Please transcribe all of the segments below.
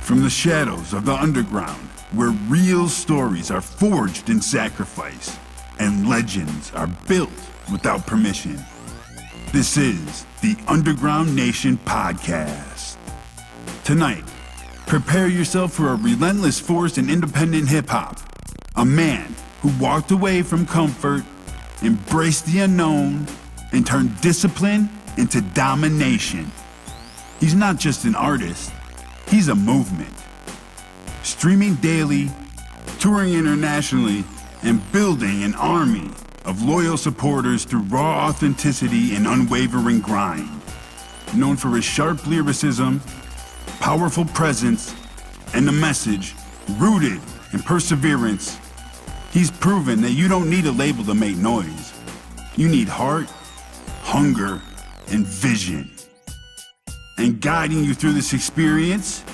From the shadows of the underground, where real stories are forged in sacrifice and legends are built without permission. This is the Underground Nation Podcast. Tonight, prepare yourself for a relentless force in independent hip-hop. A man who walked away from comfort, embraced the unknown, and turned discipline into domination. He's not just an artist, he's a movement. Streaming daily, touring internationally, and building an army of loyal supporters through raw authenticity and unwavering grind. Known for his sharp lyricism, powerful presence, and a message rooted in perseverance, he's proven that you don't need a label to make noise. You need heart, hunger, and vision. And guiding you through this experience,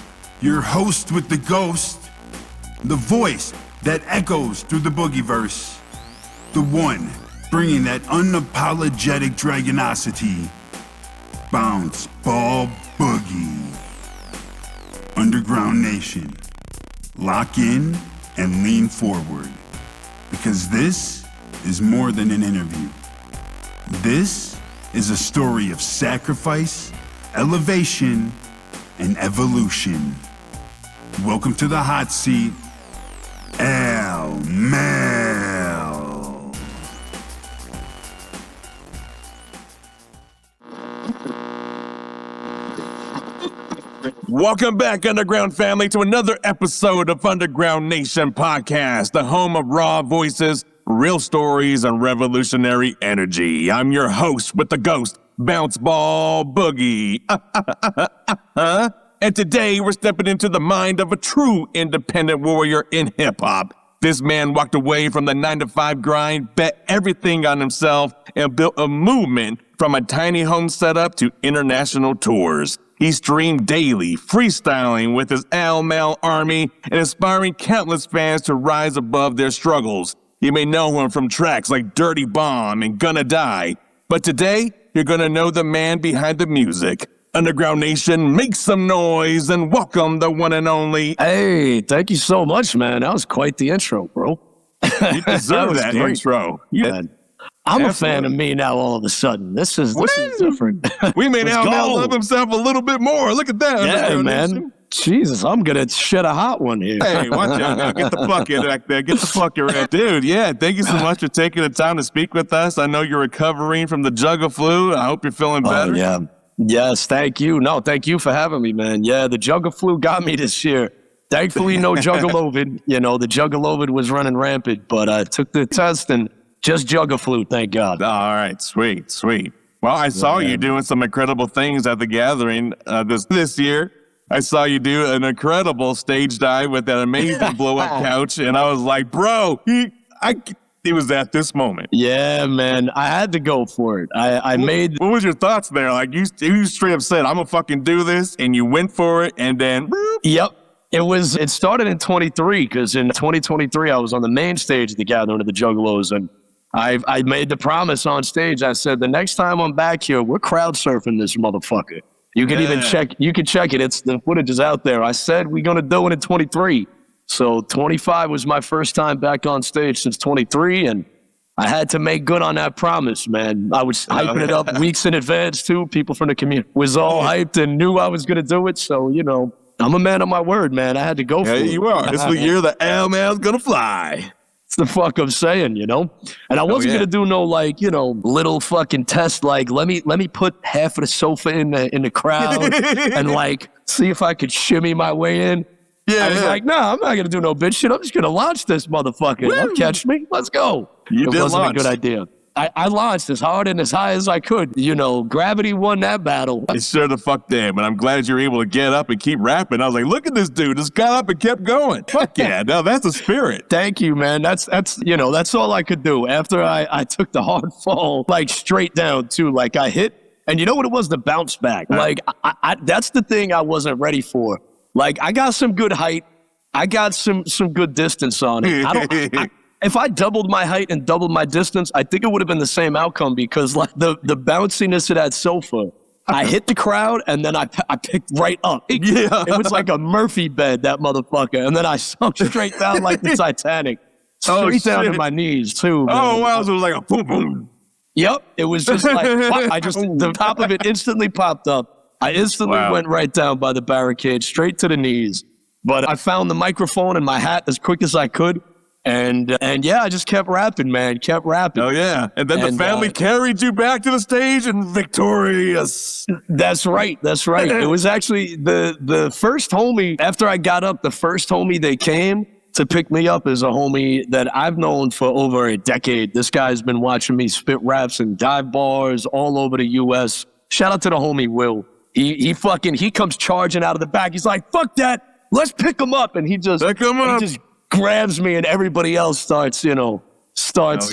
your host with the ghost, the voice that echoes through the boogieverse, the one bringing that unapologetic dragonosity, Bounce Ball Boogie. Underground Nation, lock in and lean forward, because this is more than an interview. This is a story of sacrifice, elevation, and evolution. Welcome to the hot seat, Al Mel. Welcome back, Underground family, to another episode of Underground Nation Podcast, the home of raw voices, real stories, and revolutionary energy. I'm your host with the ghost, Bounce Ball Boogie. And today we're stepping into the mind of a true independent warrior in hip-hop. This man walked away from the 9-to-5 grind, bet everything on himself, and built a movement from a tiny home setup to international tours. He streamed daily, freestyling with his Al Mel army and inspiring countless fans to rise above their struggles. You may know him from tracks like Dirty Bomb and Gonna Die, but today you're gonna know the man behind the music. Underground Nation, make some noise and welcome the one and only. Hey, thank you so much, man. That was quite the intro, bro. You deserve that intro. I'm a fan of me now all of a sudden. This is different. We made Al Mel love himself a little bit more. Look at that. Yeah, man. Nation. Jesus, I'm going to shed a hot one here. Hey, watch out now. Get the bucket back there. Get the bucket right. Dude, yeah, thank you so much for taking the time to speak with us. I know you're recovering from the jugger flu. I hope you're feeling better. Yeah. Yes, thank you. No, thank you for having me, man. Yeah, the jugger flu got me this year. Thankfully, no juggalovid. You know, the juggalovid was running rampant, but I took the test and just jugger flu, thank God. All right, sweet. Well, I saw you doing some incredible things at the gathering this year. I saw you do an incredible stage dive with that amazing blow-up couch, and I was like, bro, it was at this moment. Yeah, man, I had to go for it. What was your thoughts there? Like, you straight up said, I'm gonna fucking do this, and you went for it, and then... Boop. Yep. It started in 23, because in 2023, I was on the main stage of the Gathering of the Juggalos, and I made the promise on stage. I said, the next time I'm back here, we're crowd surfing this motherfucker. You can even check it. The footage is out there. I said, we're going to do it in 23. So 25 was my first time back on stage since 23. And I had to make good on that promise, man. I was hyping it up weeks in advance too. People from the community was all hyped and knew I was going to do it. So, you know, I'm a man of my word, man. I had to go for it. Yeah, you are. This is the year the Al Mel's going to fly. It's the fuck I'm saying, you know? And I wasn't gonna do no, like, you know, little fucking test, like, let me put half of the sofa in the crowd and like see if I could shimmy my way in. I was like, no, I'm not gonna do no bitch shit. I'm just gonna launch this motherfucker. Don't catch me. Let's go. It wasn't a good idea. I launched as hard and as high as I could. You know, gravity won that battle. It sure the fuck did, but I'm glad you were able to get up and keep rapping. I was like, look at this dude, just got up and kept going. Fuck yeah, now that's a spirit. Thank you, man. That's you know, that's all I could do. After I took the hard fall, like straight down too, like I hit, and you know what it was? The bounce back. Like I that's the thing I wasn't ready for. Like I got some good height. I got some good distance on it. If I doubled my height and doubled my distance, I think it would have been the same outcome because like the bounciness of that sofa I hit the crowd, and then I picked right up. It was like a Murphy bed, that motherfucker. And then I sunk straight down like the Titanic. Straight down to my knees, too, man. Oh, wow. So it was like a boom, boom. Yep. It was just like, the top of it instantly popped up. I instantly went right down by the barricade, straight to the knees. But I found the microphone and my hat as quick as I could. And yeah, I just kept rapping, man. Kept rapping. Oh, yeah. And then the family carried you back to the stage and victorious. That's right. That's right. It was actually the first homie, after I got up, the first homie they came to pick me up is a homie that I've known for over a decade. This guy's been watching me spit raps and dive bars all over the U.S. Shout out to the homie Will. He comes charging out of the back. He's like, fuck that. Let's pick him up. And he just grabs me, and everybody else starts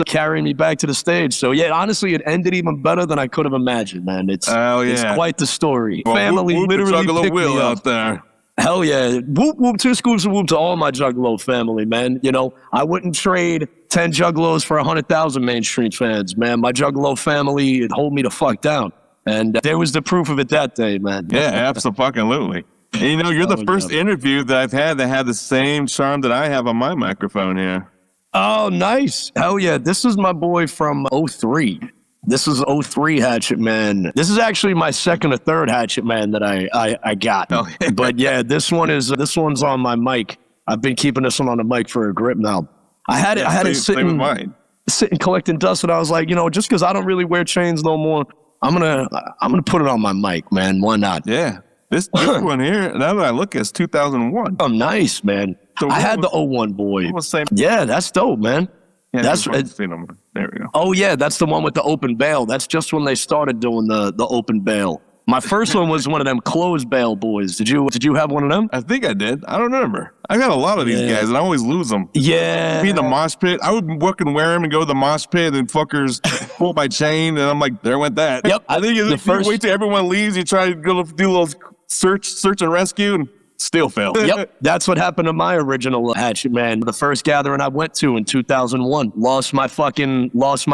carrying me back to the stage. So yeah, honestly, it ended even better than I could have imagined, man. It's quite the story. Well, family literally picked me up out there. Hell yeah. Whoop, whoop, 2 scoops of whoop to all my Juggalo family, man. You know, I wouldn't trade 10 Juggalos for 100,000 Main Street fans, man. My Juggalo family, it hold me the fuck down. And there was the proof of it that day, man. Yeah, absolutely. And, you know, you're the first interview that I've had that had the same charm that I have on my microphone here. Oh, nice. Hell yeah. This is my boy from 03. This is 03 Hatchet Man. This is actually my second or third Hatchet Man that I got. Oh, yeah. But yeah, this one's on my mic. I've been keeping this one on the mic for a grip now. I had it sitting collecting dust, and I was like, you know, just because I don't really wear chains no more, I'm gonna put it on my mic, man. Why not? Yeah. This one here, now that I look, it's 2001. Oh, nice, man. So I had the 01 boy. Yeah, that's dope, man. Yeah, that's there we go. Oh yeah, that's the one with the open bail. That's just when they started doing the open bail. My first one was one of them closed bail boys. Did you have one of them? I think I did. I don't remember. I got a lot of these guys, and I always lose them. Yeah. Be in the mosh pit. I would fucking wear them and go to the mosh pit, and fuckers pull my chain, and I'm like, there went that. Yep. I think you wait till everyone leaves. You try to go do a little search and rescue, and still fail. Yep, that's what happened to my original Hatchet Man. The first gathering I went to in 2001, lost my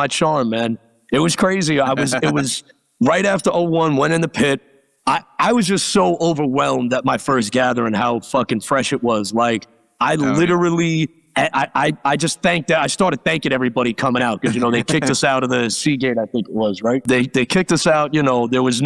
charm, man. It was crazy. It was right after 01, went in the pit. I was just so overwhelmed at my first gathering, how fucking fresh it was. Like, I literally, I just I started thanking everybody coming out, because, you know, they kicked us out of the Seagate, I think it was, right? They kicked us out, you know, there was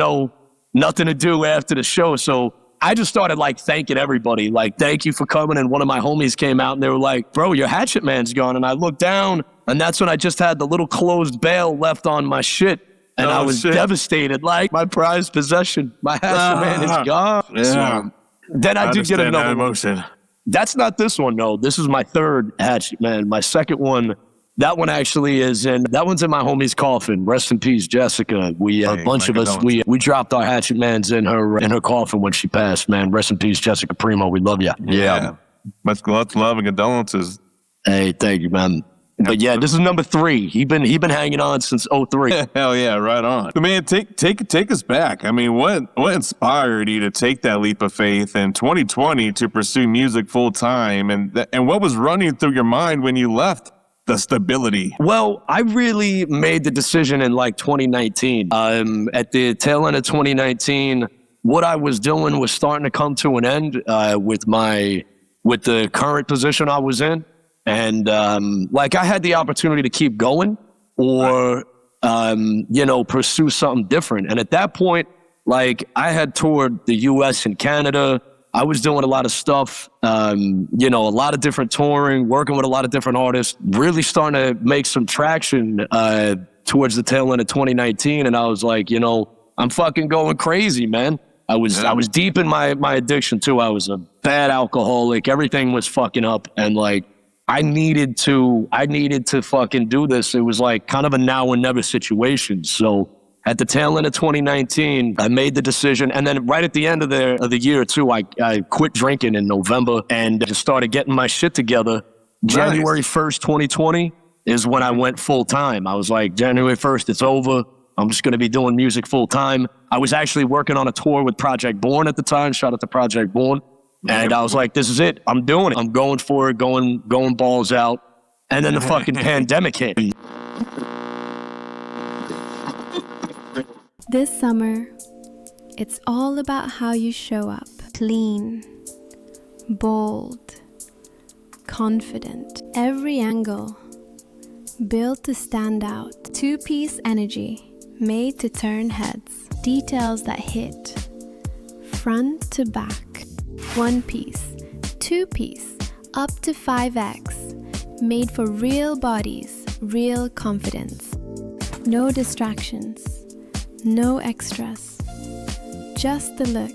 nothing to do after the show, so I just started like thanking everybody, like, thank you for coming. And one of my homies came out and they were like, bro, your Hatchet Man's gone. And I looked down, and that's when I just had the little closed bail left on my shit. And I was devastated, like, my prized possession, my Hatchet Man is gone. Yeah. So, then I did get another emotion. That's not this one, though. This is my third Hatchet Man. My second one, that one actually that one's in my homie's coffin. Rest in peace, Jessica. A bunch of us, we dropped our Hatchet Mans in her coffin when she passed, man. Rest in peace, Jessica Primo. We love you. Yeah. Much love and condolences. Hey, thank you, man. But yeah, this is number 3. He been hanging on since 03. Hell yeah, right on. But man, take us back. I mean, what inspired you to take that leap of faith in 2020 to pursue music full time, and what was running through your mind when you left the stability? Well, I really made the decision in like 2019. At the tail end of 2019, what I was doing was starting to come to an end with the current position I was in. And like, I had the opportunity to keep going or, pursue something different. And at that point, like, I had toured the US and Canada. I was doing a lot of stuff, a lot of different touring, working with a lot of different artists, really starting to make some traction towards the tail end of 2019. And I was like, I'm fucking going crazy, man. I was deep in my addiction too. I was a bad alcoholic. Everything was fucking up. And like, I needed to fucking do this. It was like kind of a now or never situation. So at the tail end of 2019, I made the decision. And then right at the end of the year too, I quit drinking in November and just started getting my shit together. Nice. January 1st, 2020 is when I went full time. I was like, January 1st, it's over. I'm just going to be doing music full time. I was actually working on a tour with Project Born at the time. Shout out to Project Born. And I was like, this is it. I'm doing it. I'm going for it, going balls out. And then the fucking pandemic hit. This summer, It's all about how you show up. Clean, bold, confident. Every angle built to stand out. Two-piece energy made to turn heads. Details that hit front to back. One piece, two piece, up to 5x. Made for real bodies, real confidence. No distractions, no extras. Just the look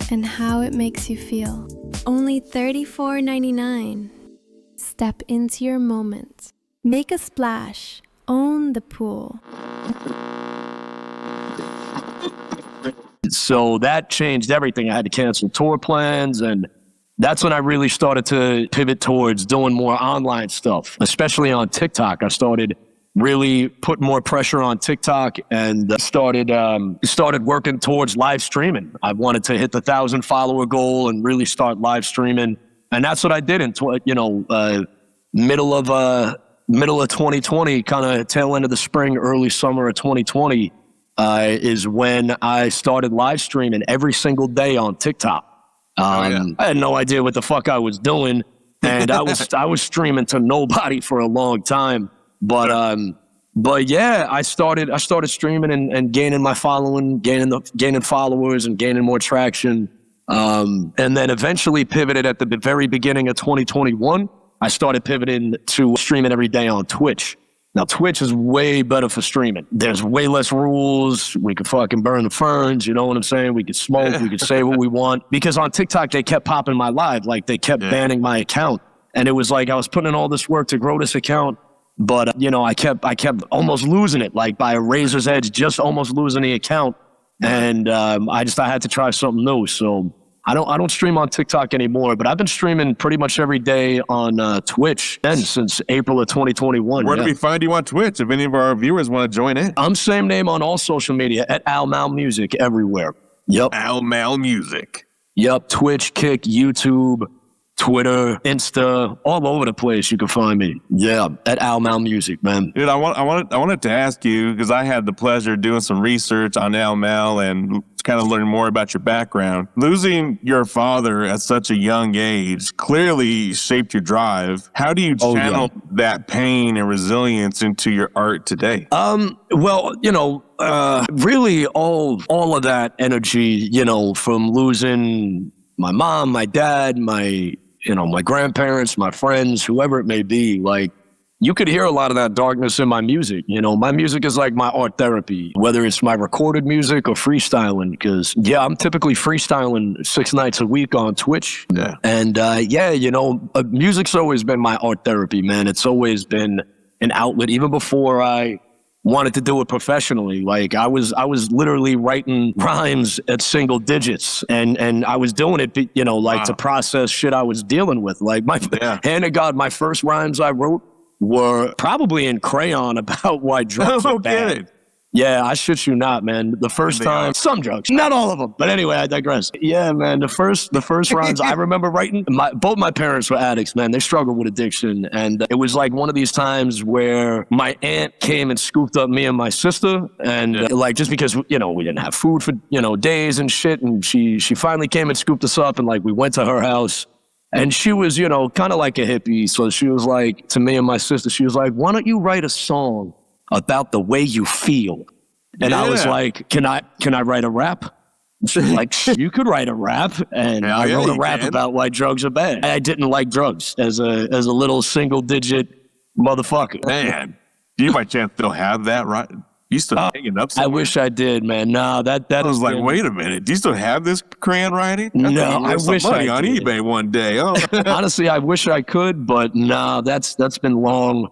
and how it makes you feel. Only $34.99. Step into your moment. Make a splash. Own the pool. So that changed everything. I had to cancel tour plans, and that's when I really started to pivot towards doing more online stuff, especially on TikTok. I started really put more pressure on TikTok and started working towards live streaming. I wanted to hit the 1,000 follower goal and really start live streaming. And that's what I did in, middle of 2020, kind of tail end of the spring, early summer of 2020, is when I started live streaming every single day on TikTok. I had no idea what the fuck I was doing. And I was streaming to nobody for a long time. But yeah, I started streaming and gaining my following, gaining followers and gaining more traction. And then eventually pivoted at the very beginning of 2021. I started pivoting to streaming every day on Twitch. Now, Twitch is way better for streaming. There's way less rules. We could fucking burn the ferns. You know what I'm saying? We could smoke. We could say what we want. Because on TikTok, they kept popping my live. Like, they kept banning my account. And it was like I was putting in all this work to grow this account. But, I kept almost losing it, like by a razor's edge, just almost losing the account. And I had to try something new. So I don't stream on TikTok anymore, but I've been streaming pretty much every day on Twitch since April of 2021. Where do we find you on Twitch if any of our viewers want to join in? I'm same name on all social media, at Al Mal Music everywhere. Yep. Al Mal Music. Yep. Twitch, Kick, YouTube, Twitter, Insta, all over the place you can find me. Yeah, at Al Mal Music, man. Dude, I wanted to ask you, because I had the pleasure of doing some research on Al Mal and kind of learn more about your background. Losing your father at such a young age clearly shaped your drive. How do you channel that pain and resilience into your art today? Really all of that energy, from losing my mom, my dad, my grandparents, my friends, whoever it may be, like, you could hear a lot of that darkness in my music. My music is like my art therapy, whether it's my recorded music or freestyling, because, I'm typically freestyling 6 nights a week on Twitch. Yeah. And, music's always been my art therapy, man. It's always been an outlet, even before I wanted to do it professionally. Like, I was literally writing rhymes at single digits, and I was doing it, to process shit I was dealing with. Like, hand to God, my first rhymes I wrote were probably in crayon about why drugs are bad. Yeah, I shit you not, man. The first time, some drugs, not all of them. But anyway, I digress. Yeah, man, the first rhymes I remember writing, both my parents were addicts, man. They struggled with addiction. And it was like one of these times where my aunt came and scooped up me and my sister. And just because, we didn't have food for, days and shit. And she finally came and scooped us up, and we went to her house. And she was, kind of like a hippie. So she was like, to me and my sister, she was like, why don't you write a song about the way you feel? And I was like, can I write a rap? She's like, you could write a rap. And I wrote a rap about why drugs are bad. I didn't like drugs as a little single digit motherfucker. Man, do you by chance still have that, right? You still hanging up somewhere? I wish I did, man. No, that I was like, wait a minute. Do you still have this crayon writing? No, I wish I on did. eBay one day. Oh. Honestly, I wish I could, but no, that's been long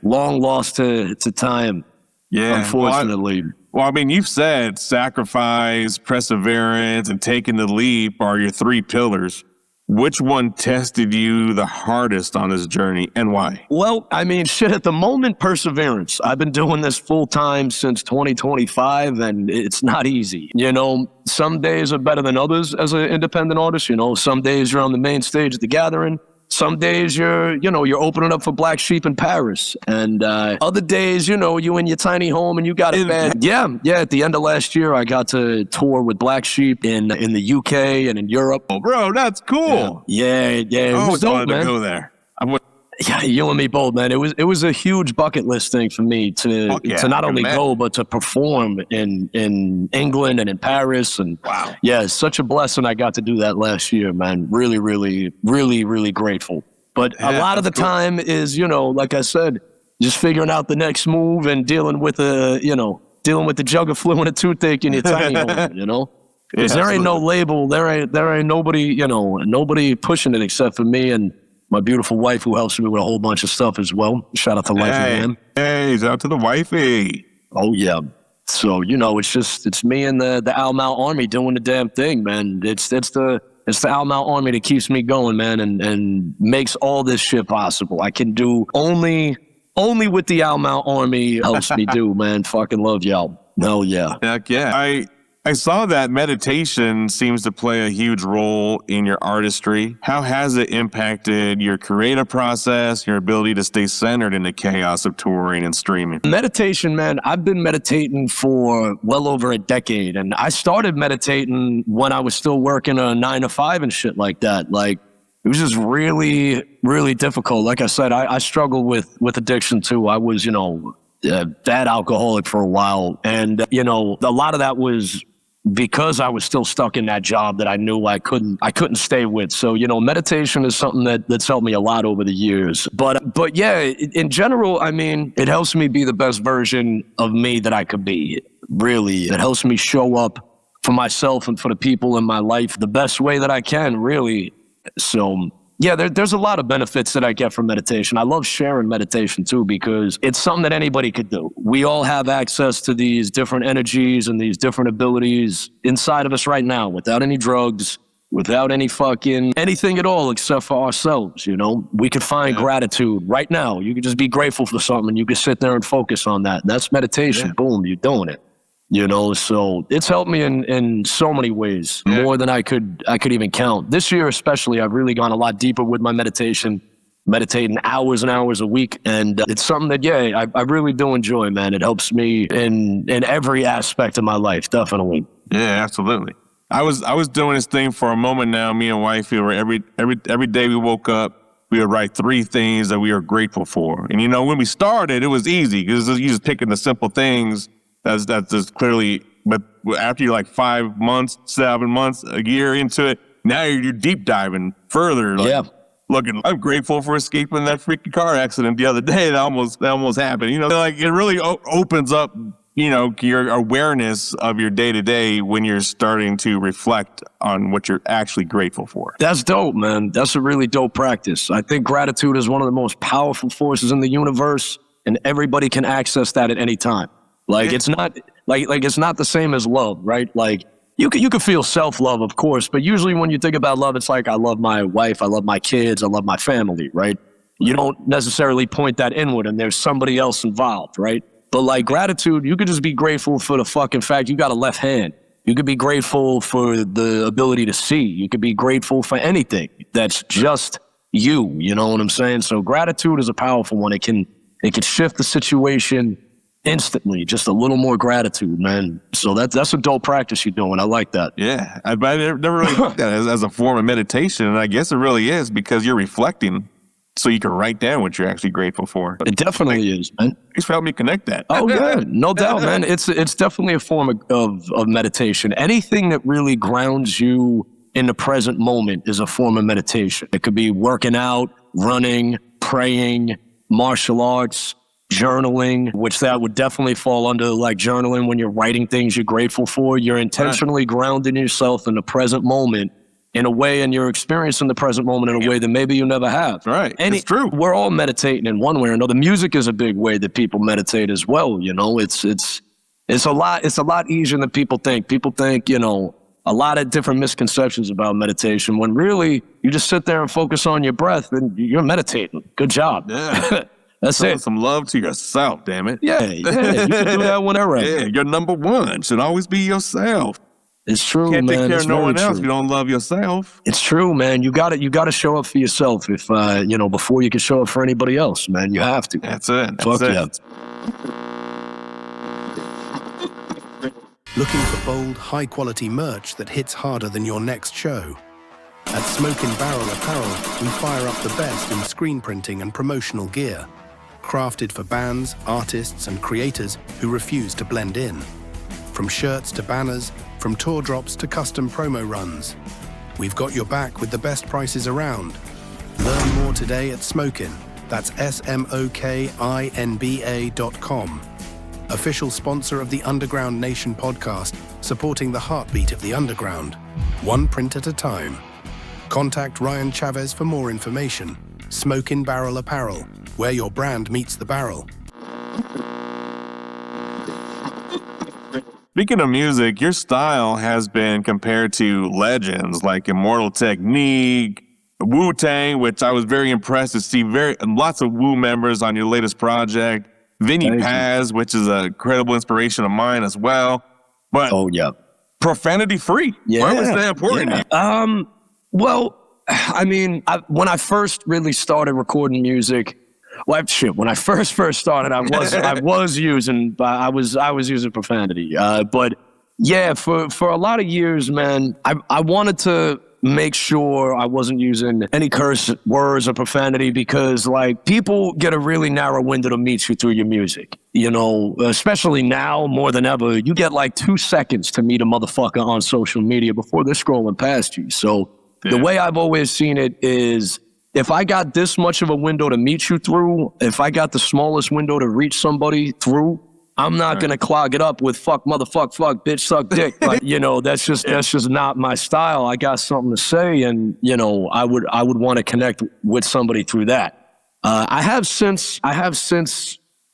lost to time. Yeah, unfortunately. Well, I mean, you've said sacrifice, perseverance, and taking the leap are your 3 pillars. Which one tested you the hardest on this journey, and why? Well, I mean, at the moment, perseverance. I've been doing this full time since 2025, and it's not easy. Some days are better than others as an independent artist. Some days you're on the main stage at the Gathering. Some days you're opening up for Black Sheep in Paris, and other days, you in your tiny home and you got it bad. Yeah. At the end of last year, I got to tour with Black Sheep in the UK and in Europe. Oh, bro, that's cool. Yeah. It I was dope, wanted man. to go there. Yeah, you and me both, man. It was a huge bucket list thing for me to not only go but to perform in England and in Paris. And wow, yeah, it's such a blessing. I got to do that last year, man. Really, really, really, really grateful. But a lot of the time is, like I said, just figuring out the next move and dealing with the jug of flu and a toothache in your tiny home, Because there ain't no label, there ain't nobody, nobody pushing it except for me and my beautiful wife, who helps me with a whole bunch of stuff as well. Shout out to Life and Hey, shout out to the wifey. Oh, yeah. So, it's me and the Al Mal Army doing the damn thing, man. It's the Al Mal Army that keeps me going, man, and makes all this shit possible. I can do only what the Al Mal Army helps me do, man. Fucking love y'all. Hell yeah. Heck yeah. I saw that meditation seems to play a huge role in your artistry. How has it impacted your creative process, your ability to stay centered in the chaos of touring and streaming? Meditation, man, I've been meditating for well over a decade. And I started meditating when I was still working a 9-to-5 and shit like that. Like, it was just really, really difficult. Like I said, I struggled with addiction too. I was, bad alcoholic for a while. And, a lot of that was because I was still stuck in that job that I knew I couldn't stay with. So, meditation is something that's helped me a lot over the years. But yeah, in general, I mean, it helps me be the best version of me that I could be. Really, it helps me show up for myself and for the people in my life the best way that I can, really. So yeah, there's a lot of benefits that I get from meditation. I love sharing meditation too, because it's something that anybody could do. We all have access to these different energies and these different abilities inside of us right now, without any drugs, without any fucking anything at all except for ourselves. We could find gratitude right now. You could just be grateful for something. You could sit there and focus on that. That's meditation. Yeah. Boom, you're doing it. So it's helped me in so many ways, more than I could even count. This year especially, I've really gone a lot deeper with my meditation, meditating hours and hours a week. And it's something that, I really do enjoy, man. It helps me in every aspect of my life, definitely. Yeah, absolutely. I was doing this thing for a moment now, me and wifey, where every day we woke up, we would write 3 things that we are grateful for. And, when we started, it was easy because you just picking the simple things. That's just clearly, but after you're like 5 months, 7 months, a year into it, now you're deep diving further. Looking, I'm grateful for escaping that freaking car accident the other day that almost happened. It really opens up, your awareness of your day to day when you're starting to reflect on what you're actually grateful for. That's dope, man. That's a really dope practice. I think gratitude is one of the most powerful forces in the universe, and everybody can access that at any time. It's not it's not the same as love, right? Like you could feel self-love, of course, but usually when you think about love, it's like, I love my wife, I love my kids, I love my family, right? You don't necessarily point that inward and there's somebody else involved, right? But like gratitude, you could just be grateful for the fucking fact you got a left hand. You could be grateful for the ability to see. You could be grateful for anything that's just you, you know what I'm saying? So gratitude is a powerful one. It can shift the situation instantly, just a little more gratitude, man. So that's a dope practice you're doing. I like that. Yeah, I never really looked at it as a form of meditation, and I guess it really is because you're reflecting, so you can write down what you're actually grateful for. It definitely is, man. Thanks for helping me connect that. Oh yeah, no doubt, man. It's definitely a form of meditation. Anything that really grounds you in the present moment is a form of meditation. It could be working out, running, praying, martial arts, journaling, which that would definitely fall under like journaling when you're writing things you're grateful for. You're intentionally grounding yourself in the present moment in a way, and you're experiencing the present moment in a way that maybe you never have. Right. And it's true. We're all meditating in one way or another. Music is a big way that people meditate as well. It's a lot easier than people think. People think, a lot of different misconceptions about meditation when really you just sit there and focus on your breath and you're meditating. Good job. Yeah. That's it. Some love to yourself, damn it. Yeah, you can do that whenever. Yeah, your number one should always be yourself. It's true, Can't man. take care It's of no very one else true. if you don't love yourself. It's true, man. You gotta show up for yourself if before you can show up for anybody else, man. You have to. That's it. That's Fuck it. yeah. Looking for bold, high-quality merch that hits harder than your next show? At Smoke and Barrel Apparel, we fire up the best in screen printing and promotional gear, crafted for bands, artists, and creators who refuse to blend in. From shirts to banners, from tour drops to custom promo runs, we've got your back with the best prices around. Learn more today at Smokin'. That's SMOKINBA.com. Official sponsor of the Underground Nation podcast, supporting the heartbeat of the underground, one print at a time. Contact Ryan Chavez for more information. Smoke in Barrel Apparel, where your brand meets the barrel. Speaking of music, your style has been compared to legends like Immortal Technique, Wu-Tang, which I was very impressed to see lots of Wu members on your latest project. Vinny Paz, which is a credible inspiration of mine as well. But profanity free. Yeah. Why was that important? Yeah. Well, I mean, when I first really started recording music, when I first started, I was using profanity. But yeah, for a lot of years, man, I wanted to make sure I wasn't using any curse words or profanity because, like, people get a really narrow window to meet you through your music. You know, especially now more than ever, you get like 2 seconds to meet a motherfucker on social media before they're scrolling past you. So the way I've always seen it is, if I got this much of a window to meet you through, if I got the smallest window to reach somebody through, I'm not going to clog it up with fuck, motherfuck, fuck, bitch, suck dick. Like, that's just not my style. I got something to say, and, I would want to connect with somebody through that. I have since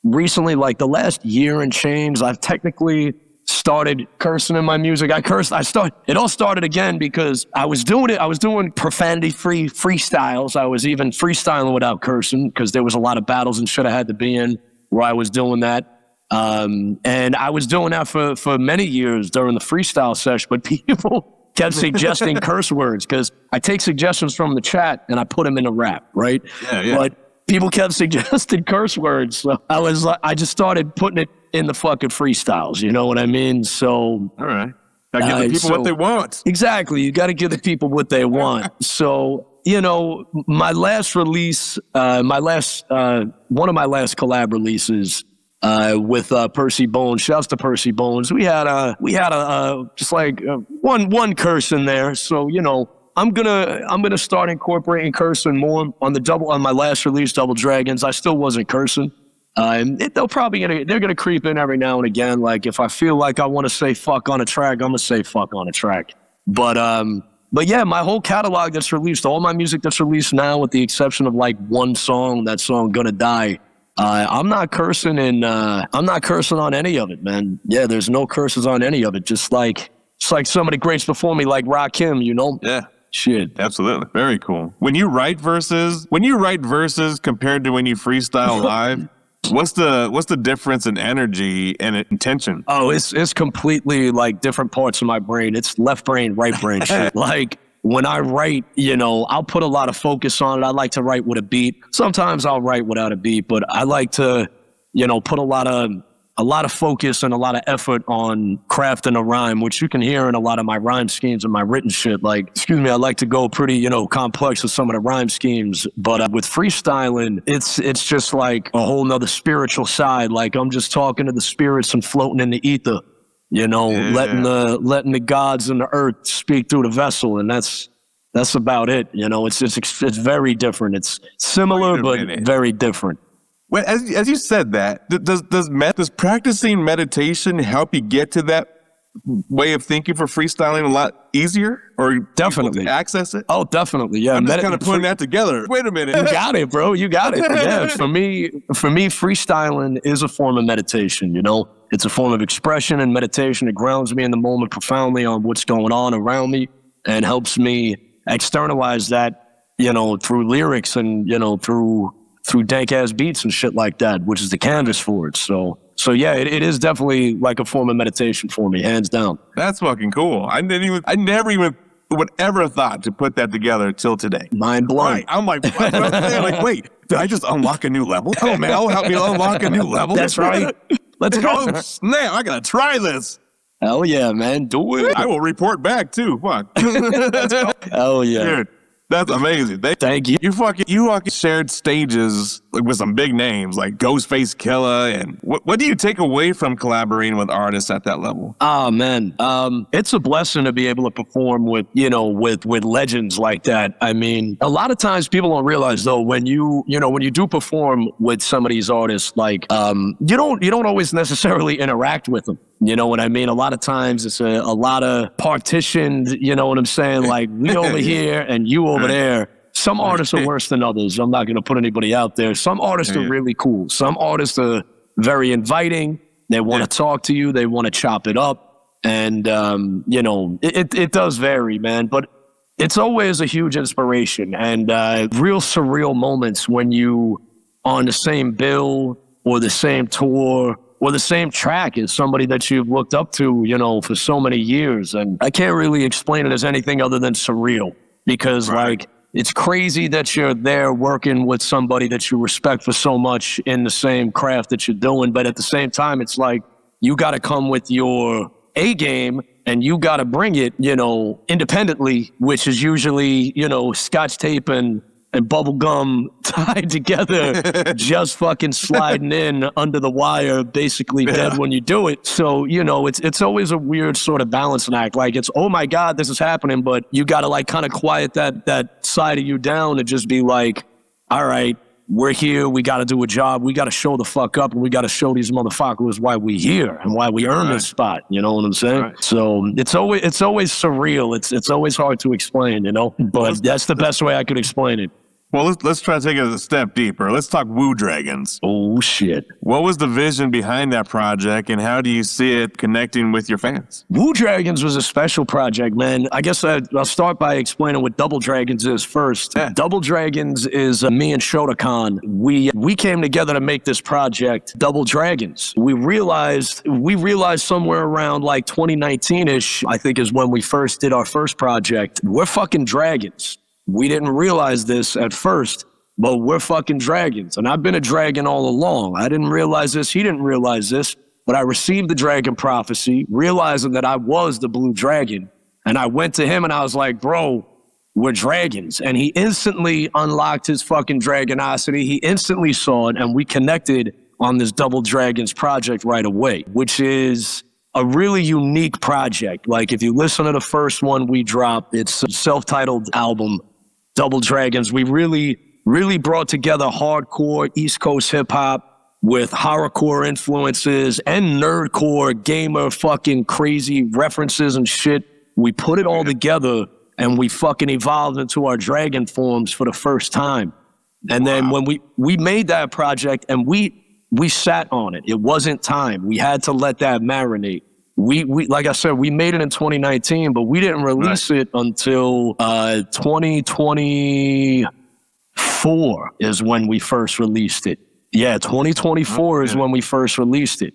recently, like the last year and change, I've technically started cursing in my music. It all started again because I was doing profanity-free freestyles. I was even freestyling without cursing because there was a lot of battles and shit I had to be in where I was doing that. And I was doing that for many years during the freestyle session, but people kept suggesting curse words because I take suggestions from the chat and I put them in a rap, right? Yeah. But people kept suggesting curse words. So I just started putting it in the fucking freestyles, you know what I mean? So, all right. Gotta give the people what they want. Exactly. You got to give the people what they want. So, my last release, one of my last collab releases, with Percy Bones. Shouts to Percy Bones. We had just like one curse in there. So I'm gonna start incorporating cursing more on my last release, Double Dragons. I still wasn't cursing. They're gonna creep in every now and again. Like if I feel like I want to say fuck on a track, I'm gonna say fuck on a track. But yeah, my whole catalog that's released, all my music that's released now, with the exception of like one song, that song "Gonna Die." I'm not cursing on any of it, man. Yeah, there's no curses on any of it. Just like some of the greats before me, like Rakim, Yeah. Shit. Absolutely. Very cool. When you write verses compared to when you freestyle live, what's the difference in energy and intention? Oh, it's completely like different parts of my brain. It's left brain, right brain shit. Like, when I write, I'll put a lot of focus on it. I like to write with a beat. Sometimes I'll write without a beat, but I like to, put a lot of focus and a lot of effort on crafting a rhyme, which you can hear in a lot of my rhyme schemes and my written shit. Like, I like to go pretty, complex with some of the rhyme schemes. But with freestyling, it's just like a whole nother spiritual side. Like, I'm just talking to the spirits and floating in the ether. Letting the gods and the earth speak through the vessel, and that's about it. It's very different. It's similar but very different. Well, as you said that, does practicing meditation help you get to that way of thinking for freestyling a lot easier, or definitely access it? Oh, definitely. Yeah, I'm just kind of putting that together. Wait a minute, you got it, bro. You got it. Yeah, for me, freestyling is a form of meditation. It's a form of expression and meditation. It grounds me in the moment profoundly on what's going on around me and helps me externalize that, through lyrics and, through dank ass beats and shit like that, which is the canvas for it. So So yeah, it is definitely like a form of meditation for me, hands down. That's fucking cool. I never even would ever thought to put that together till today. Mind blown. Right. I'm like, what? I'm saying, like, wait, did I just unlock a new level? Oh, Mel, help me unlock a new level. That's right. Let's go. Oh, snap. I got to try this. Hell yeah, man. Do it. I will report back, too. Fuck. Hell yeah. Dude, that's amazing. Thank you. You fucking shared stages with some big names like Ghostface Killah. And what do you take away from collaborating with artists at that level? Oh man, it's a blessing to be able to perform with legends like that. I mean, a lot of times people don't realize though when you do perform with some of these artists, like you don't always necessarily interact with them. You know what I mean? A lot of times it's a lot of partitioned, you know what I'm saying? Like we over here and you over there. Some artists are worse than others. I'm not going to put anybody out there. Some artists are really cool. Some artists are very inviting. They want to talk to you. They want to chop it up. And, it does vary, man. But it's always a huge inspiration and real surreal moments when you on the same bill or the same tour or the same track as somebody that you've looked up to, for so many years. And I can't really explain it as anything other than surreal because it's crazy that you're there working with somebody that you respect for so much in the same craft that you're doing. But at the same time, it's like you got to come with your A game and you got to bring it, independently, which is usually, scotch tape and bubble gum tied together, just fucking sliding in under the wire, basically dead when you do it. So, it's always a weird sort of balancing act. Like it's, oh my God, this is happening, but you got to like kind of quiet that side of you down and just be like, all right, we're here. We got to do a job. We got to show the fuck up and we got to show these motherfuckers why we here and why we earn this spot. You know what I'm saying? Right. So it's always surreal. It's always hard to explain, but that's the best way I could explain it. Well, let's try to take it a step deeper. Let's talk Woo Dragons. Oh, shit. What was the vision behind that project, and how do you see it connecting with your fans? Woo Dragons was a special project, man. I guess I'll start by explaining what Double Dragons is first. Yeah. Double Dragons is me and Shota Khan. We came together to make this project, Double Dragons. We realized somewhere around like 2019-ish, I think is when we first did our first project, we're fucking dragons. We didn't realize this at first, but we're fucking dragons. And I've been a dragon all along. I didn't realize this. He didn't realize this. But I received the dragon prophecy, realizing that I was the blue dragon. And I went to him and I was like, bro, we're dragons. And he instantly unlocked his fucking dragonosity. He instantly saw it. And we connected on this Double Dragons project right away, which is a really unique project. Like if you listen to the first one we dropped, it's a self-titled album, Double Dragons. We really, really brought together hardcore East Coast hip hop with horrorcore influences and nerdcore gamer fucking crazy references and shit. We put it all together and we fucking evolved into our dragon forms for the first time. And then when we made that project and we sat on it. It wasn't time. We had to let that marinate. We like I said, we made it in 2019, but we didn't release it until 2024 is when we first released it. Yeah, 2024 is when we first released it.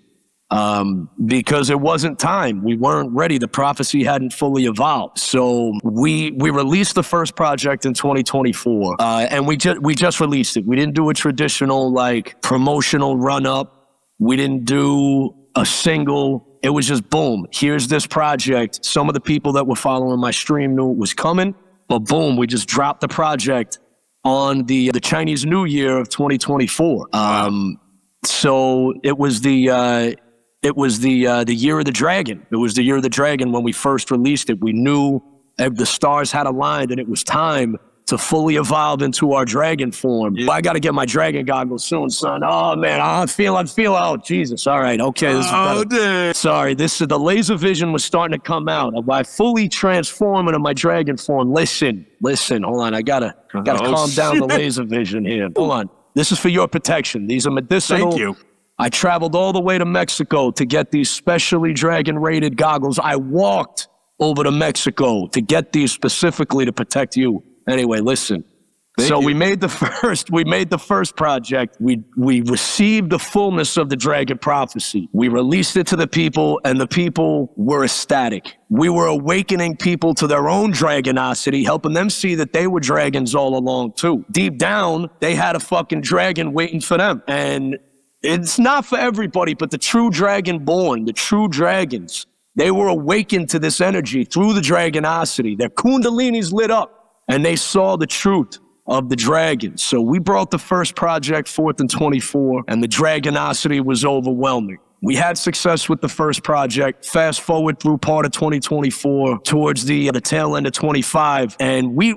Because it wasn't time. We weren't ready. The prophecy hadn't fully evolved. So we released the first project in 2024, and we just released it. We didn't do a traditional like promotional run up. We didn't do a single. It was just boom. Here's this project. Some of the people that were following my stream knew it was coming, but boom, we just dropped the project on the Chinese New Year of 2024. So it was the year of the dragon. It was the year of the dragon when we first released it. We knew the stars had aligned and it was time to fully evolve into our dragon form. Yeah. I got to get my dragon goggles soon, son. Oh man, I feel. Oh Jesus! All right, okay. This is sorry, the laser vision was starting to come out. I fully transform into my dragon form. Listen. Hold on, I gotta calm down the laser vision here. Hold on. This is for your protection. These are medicinal. Thank you. I traveled all the way to Mexico to get these specially dragon-rated goggles. I walked over to Mexico to get these specifically to protect you. Anyway, listen. So we made the first project. We received the fullness of the dragon prophecy. We released it to the people, and the people were ecstatic. We were awakening people to their own dragonosity, helping them see that they were dragons all along too. Deep down, they had a fucking dragon waiting for them. And it's not for everybody, but the true dragon born, the true dragons, they were awakened to this energy through the dragonosity. Their kundalini's lit up, and they saw the truth of the dragons. So we brought the first project forth in 24, and the dragonosity was overwhelming. We had success with the first project. Fast forward through part of 2024, towards the tail end of 25, and we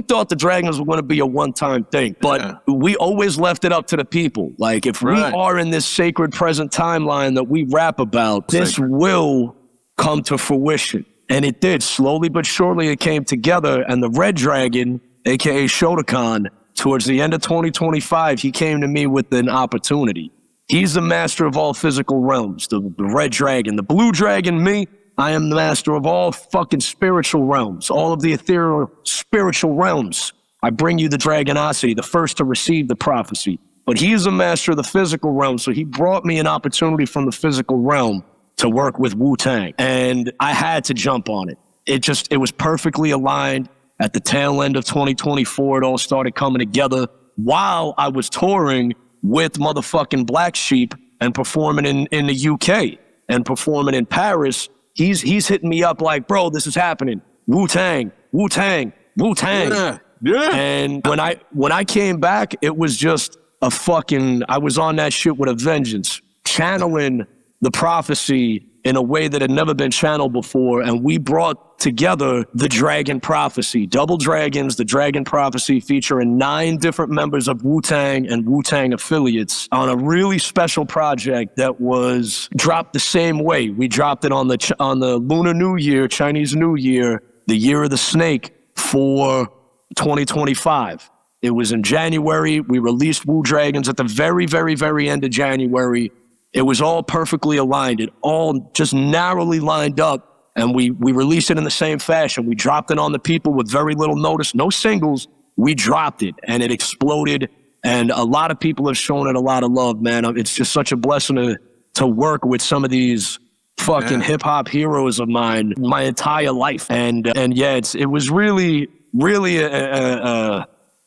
thought the dragons were going to be a one-time thing, but we always left it up to the people. Like, if we are in this sacred present timeline that we rap about, this will come to fruition. And it did. Slowly but surely it came together, and the Red Dragon, aka Shotokan, towards the end of 2025, he came to me with an opportunity. He's the master of all physical realms, the Red Dragon. The Blue Dragon, me, I am the master of all fucking spiritual realms, all of the ethereal spiritual realms. I bring you the dragonosity, the first to receive the prophecy. But he is a master of the physical realm, so he brought me an opportunity from the physical realm to work with Wu-Tang. And I had to jump on it. It was perfectly aligned. At the tail end of 2024, it all started coming together while I was touring with motherfucking Black Sheep and performing in the UK and performing in Paris. He's hitting me up like, bro, this is happening. Wu-Tang, Wu-Tang, Wu-Tang. Yeah. And when I came back, it was just I was on that shit with a vengeance, channeling the prophecy in a way that had never been channeled before. And we brought together the Dragon Prophecy, Double Dragons, the Dragon Prophecy, featuring 9 different members of Wu-Tang and Wu-Tang affiliates on a really special project that was dropped the same way. We dropped it on the Lunar New Year, Chinese New Year, the year of the snake, for 2025. It was in January. We released Wu Dragons at the very, very, very end of January. It was all perfectly aligned. It all just narrowly lined up, and we released it in the same fashion. We dropped it on the people with very little notice, no singles. We dropped it, and it exploded, and a lot of people have shown it a lot of love, man. It's just such a blessing to work with some of these fucking hip-hop heroes of mine my entire life. And yeah, it was really, really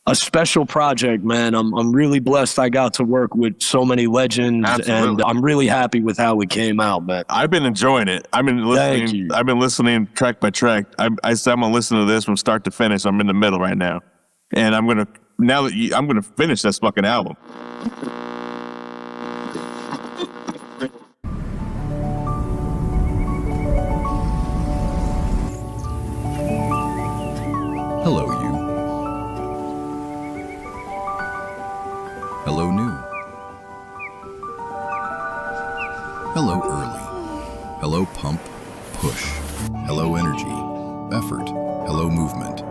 a special project, man. I'm really blessed I got to work with so many legends. Absolutely. And I'm really happy with how it came out, man. I've been enjoying it. I've been listening track by track. I said I'm gonna listen to this from start to finish. I'm in the middle right now, and I'm gonna finish this fucking album. Hello, you. Hello, new. Hello, early. Hello, pump, push. Hello, energy, effort. Hello, movement.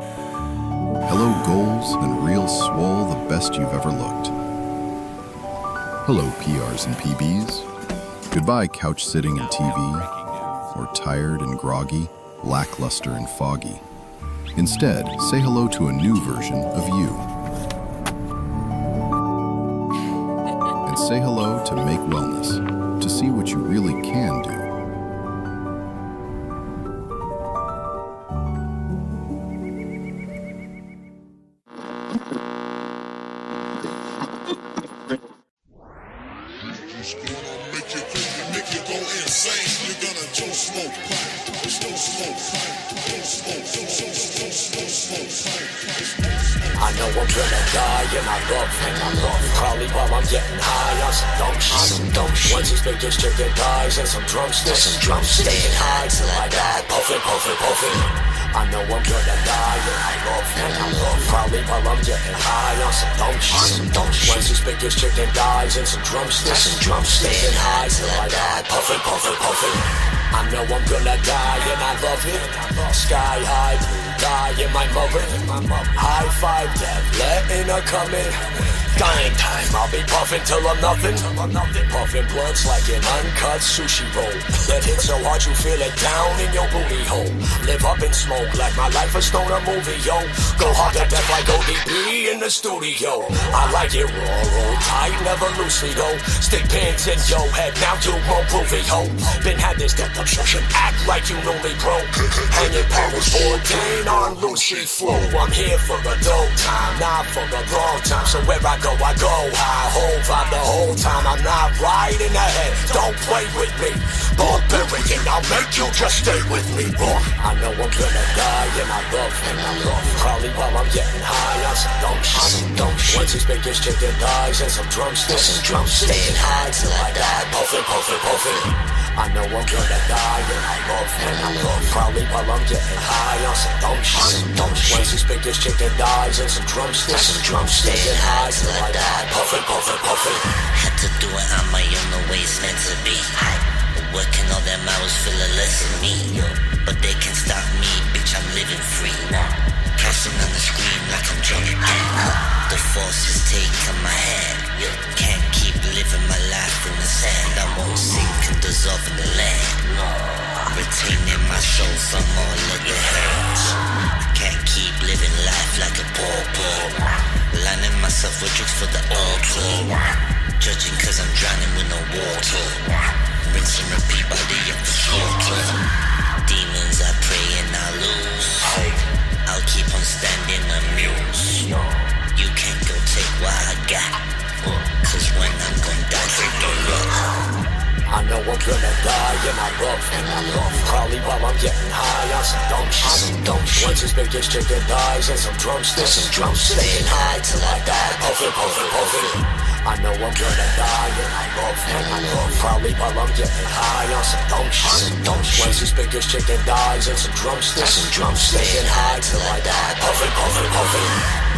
Hello, goals and real swole, the best you've ever looked. Hello, PRs and PBs. Goodbye, couch sitting and TV, or tired and groggy, lackluster and foggy. Instead, say hello to a new version of you. And say hello to Make Wellness, to see what you really can do. I know I'm gonna die and I love probably while I'm getting high on some dumb shit. Once this biggest chicken dies and some drumsticks, staying high till I die, puffin'. I know I'm gonna die and I love probably while I'm getting high on some dumb shit. Once this biggest chicken dies and some drumsticks, staying high till I die, puffin'. I know I'm gonna die and I love it. Sky high, blue dye in my mother. High five, death, letting her come in. Dying time, I'll be puffing till I'm nothing. Puffing blunts like an uncut sushi roll. That hit so hard you feel it down in your booty hole. Live up and smoke like my life a stoner movie, yo. Go hard to death like ODB in the studio. I like it raw, roll tight, never loosely though. Stick pins in your head, now you won't prove it, ho. Been had this depth obstruction, act like you know me, bro. Hanging Paris 14 on Lucy flow. I'm here for the dope time, not for the wrong time. So where I go high, whole vibe the whole time. I'm not right in the head, don't play with me. Barbarian, I'll make you just stay with me, boy. I know I'm gonna die and I love Probably while I'm getting high on some dumb shit. Once his biggest chicken thighs and some drumsticks. Staying high till I die, puffin'. I know I'm gonna die and I love Probably while I'm getting high on some dumb shit. Once his biggest chicken thighs and some drumsticks. Staying high till I die, puffin'. Had to do it on my own, the way it's meant to be. Working all them hours, feeling less than me. But they can't stop me, bitch, I'm living free. Pressing on the screen like I'm Johnny Depp. The force is taking my hand. Can't keep living my life in the sand. I won't sink and dissolve in the land. Retaining my soul from all of the hurts. Can't keep living life like a pauper. Lining myself with tricks for the altar. Judging cause I'm drowning with no water. Rinse and repeat body of the slaughter. Demons I pray and I lose. I'll keep on standing amuse. You can't go take what I got. Cause when I'm gonna die, take a look. I know I'm gonna die and I love Probably while I'm getting high on some dumb shit. Once his biggest chicken thighs and some drumsticks. Staying high till I die, puffin'. I know I'm gonna die and I love Probably while I'm getting high on some dumb shit. Once his biggest chicken thighs and some drumsticks. Staying high till I die, puffin'.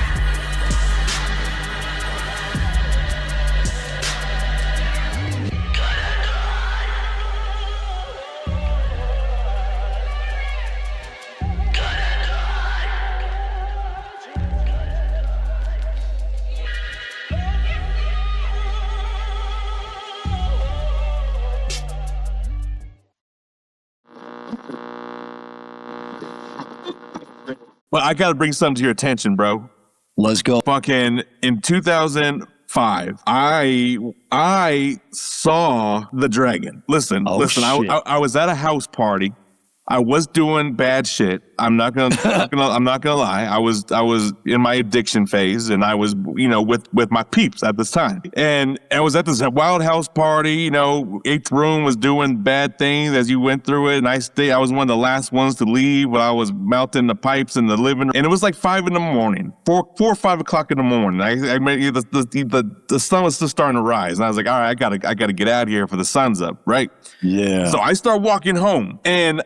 Well, I gotta bring something to your attention, bro. Let's go. Fucking in 2005, I saw the dragon. Listen, I was at a house party. I was doing bad shit. I'm not gonna lie. I was in my addiction phase, and I was, with my peeps at this time. And I was at this wild house party. Eighth room was doing bad things as you went through it, and I was one of the last ones to leave when I was melting the pipes in the living room. And it was like 5 a.m, 4 or 5 o'clock in the morning. The sun was just starting to rise, and I was like, all right, I gotta get out of here for the sun's up, right? Yeah. So I start walking home, and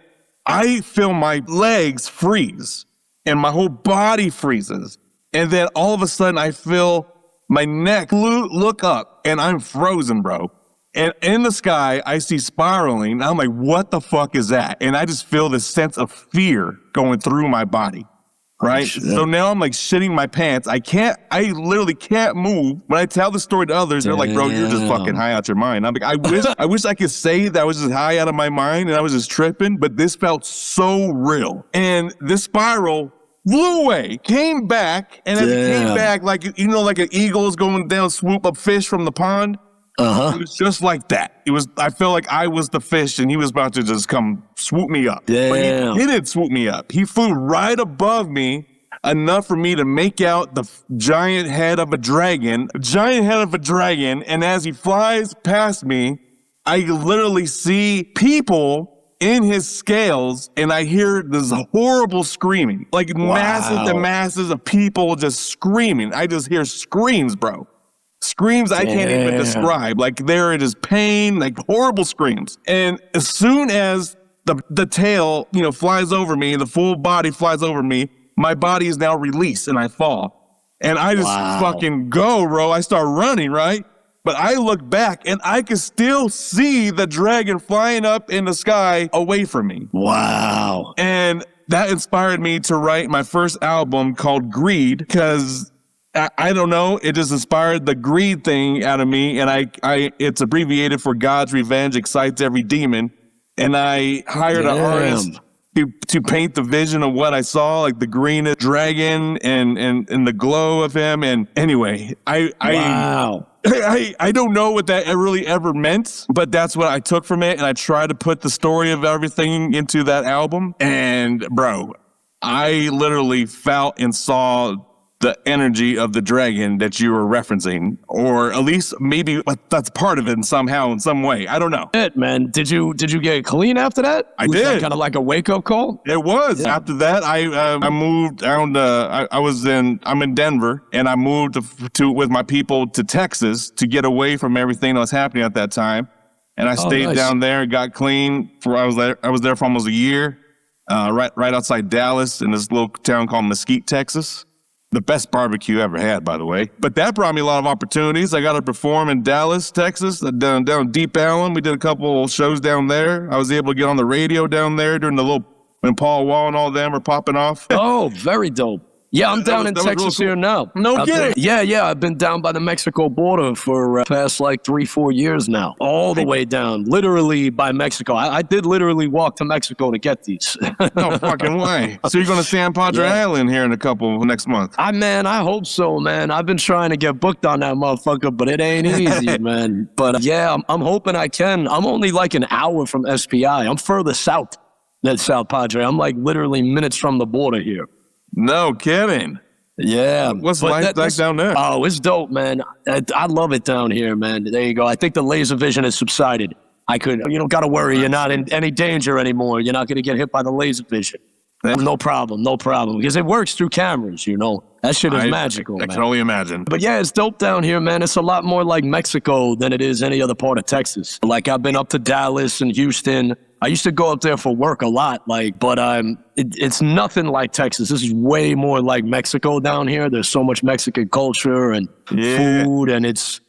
I feel my legs freeze and my whole body freezes. And then all of a sudden I feel my neck look up and I'm frozen, bro. And in the sky, I see spiraling. And I'm like, what the fuck is that? And I just feel this sense of fear going through my body. Right? So now I'm like shitting my pants. I literally can't move. When I tell the story to others, they're like, bro, you're just fucking high out your mind. I'm like, I wish I could say that I was just high out of my mind and I was just tripping, but this felt so real. And this spiral flew away, came back, and as it came back, like an eagle is going down, swoop up fish from the pond. It was just like that. I felt like I was the fish and he was about to just come swoop me up. Damn. But he didn't swoop me up. He flew right above me enough for me to make out the giant head of a dragon. And as he flies past me, I literally see people in his scales, and I hear this horrible screaming. Like masses of people just screaming. I just hear screams, bro. Screams I can't even describe. Like there it is, pain, like horrible screams. And as soon as the tail, flies over me, the full body flies over me, my body is now released and I fall. And I just fucking go, bro. I start running, right? But I look back and I can still see the dragon flying up in the sky away from me. Wow. And that inspired me to write my first album called Greed, because I don't know. It just inspired the greed thing out of me, and it's abbreviated for God's revenge excites every demon. And I hired an artist to paint the vision of what I saw, like the green dragon and the glow of him. And anyway, I don't know what that really ever meant, but that's what I took from it. And I tried to put the story of everything into that album. And bro, I literally felt and saw the energy of the dragon that you were referencing, or at least maybe that's part of it somehow, in some way. I don't know. Man, did you get clean after that? I did. Kind of like a wake up call. It was. Yeah. After that, I moved down. I'm in Denver, and I moved with my people to Texas to get away from everything that was happening at that time. And I stayed down there, got clean. I was there for almost a year, right outside Dallas, in this little town called Mesquite, Texas. The best barbecue ever had, by the way. But that brought me a lot of opportunities. I got to perform in Dallas, Texas, down Deep Ellum. We did a couple shows down there. I was able to get on the radio down there during when Paul Wall and all them were popping off. Oh, very dope. Yeah, I'm down in Texas here now. No kidding. Yeah. I've been down by the Mexico border for past like 3-4 years now. All the way down, literally by Mexico. I did literally walk to Mexico to get these. No fucking way. So you're going to San Padre Island here in next month? I hope so, man. I've been trying to get booked on that motherfucker, but it ain't easy, man. But yeah, I'm hoping I can. I'm only like an hour from SPI. I'm further south than South Padre. I'm like literally minutes from the border here. No kidding. Yeah. What's life like down there? Oh, it's dope, man. I love it down here, man. There you go. I think the laser vision has subsided. You don't got to worry. You're not in any danger anymore. You're not going to get hit by the laser vision. No problem. Because it works through cameras, you know. That shit is magical, I can only imagine. But yeah, it's dope down here, man. It's a lot more like Mexico than it is any other part of Texas. Like, I've been up to Dallas and Houston. I used to go up there for work a lot, but it's nothing like Texas. This is way more like Mexico down here. There's so much Mexican culture and food, and it's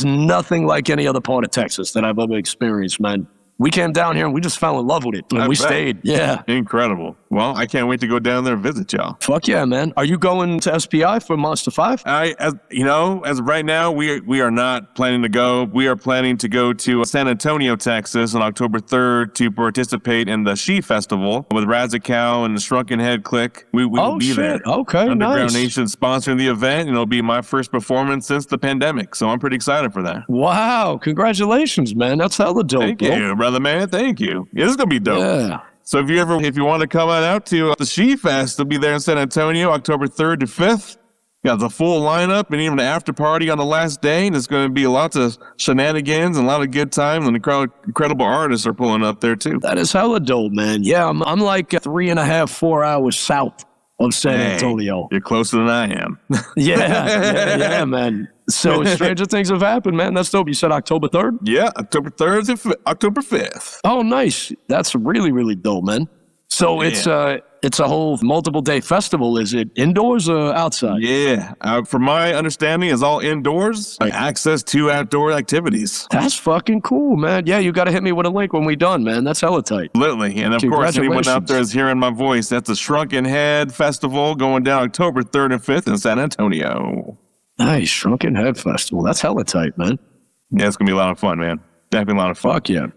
nothing like any other part of Texas that I've ever experienced, man. We came down here and we just fell in love with it. And we stayed. Yeah. Incredible. Well, I can't wait to go down there and visit y'all. Fuck yeah, man. Are you going to SPI for Monster 5? As of right now, we are not planning to go. We are planning to go to San Antonio, Texas on October 3rd to participate in the She Festival with Razzacow and the Shrunken Head Clique. We will be there. Okay, Underground Nation sponsoring the event, and it'll be my first performance since the pandemic. So I'm pretty excited for that. Wow. Congratulations, man. That's hella dope. Thank you, brother, man. Thank you. Yeah, this is going to be dope. Yeah. So if you want to come on out to the She Fest, it'll be there in San Antonio, October 3rd to 5th. Got the full lineup and even an after party on the last day. And it's going to be lots of shenanigans and a lot of good time. And incredible artists are pulling up there too. That is hella dope, man. Yeah, I'm like 3.5-4 hours south of San Antonio. You're closer than I am. Yeah, man. So stranger things have happened, man. That's dope. You said October 3rd? Yeah, October 3rd to October 5th. Oh, nice. That's really, really dope, man. So it's a whole multiple day festival. Is it indoors or outside? Yeah. From my understanding, it's all indoors. Access to outdoor activities. That's fucking cool, man. Yeah, you got to hit me with a link when we done, man. That's hella tight. Literally. And of course, anyone out there is hearing my voice. That's the Shrunken Head Festival going down October 3rd and 5th in San Antonio. Nice. Shrunken Head Festival. That's hella tight, man. Yeah, it's going to be a lot of fun, man. Definitely a lot of fun. Fuck yeah.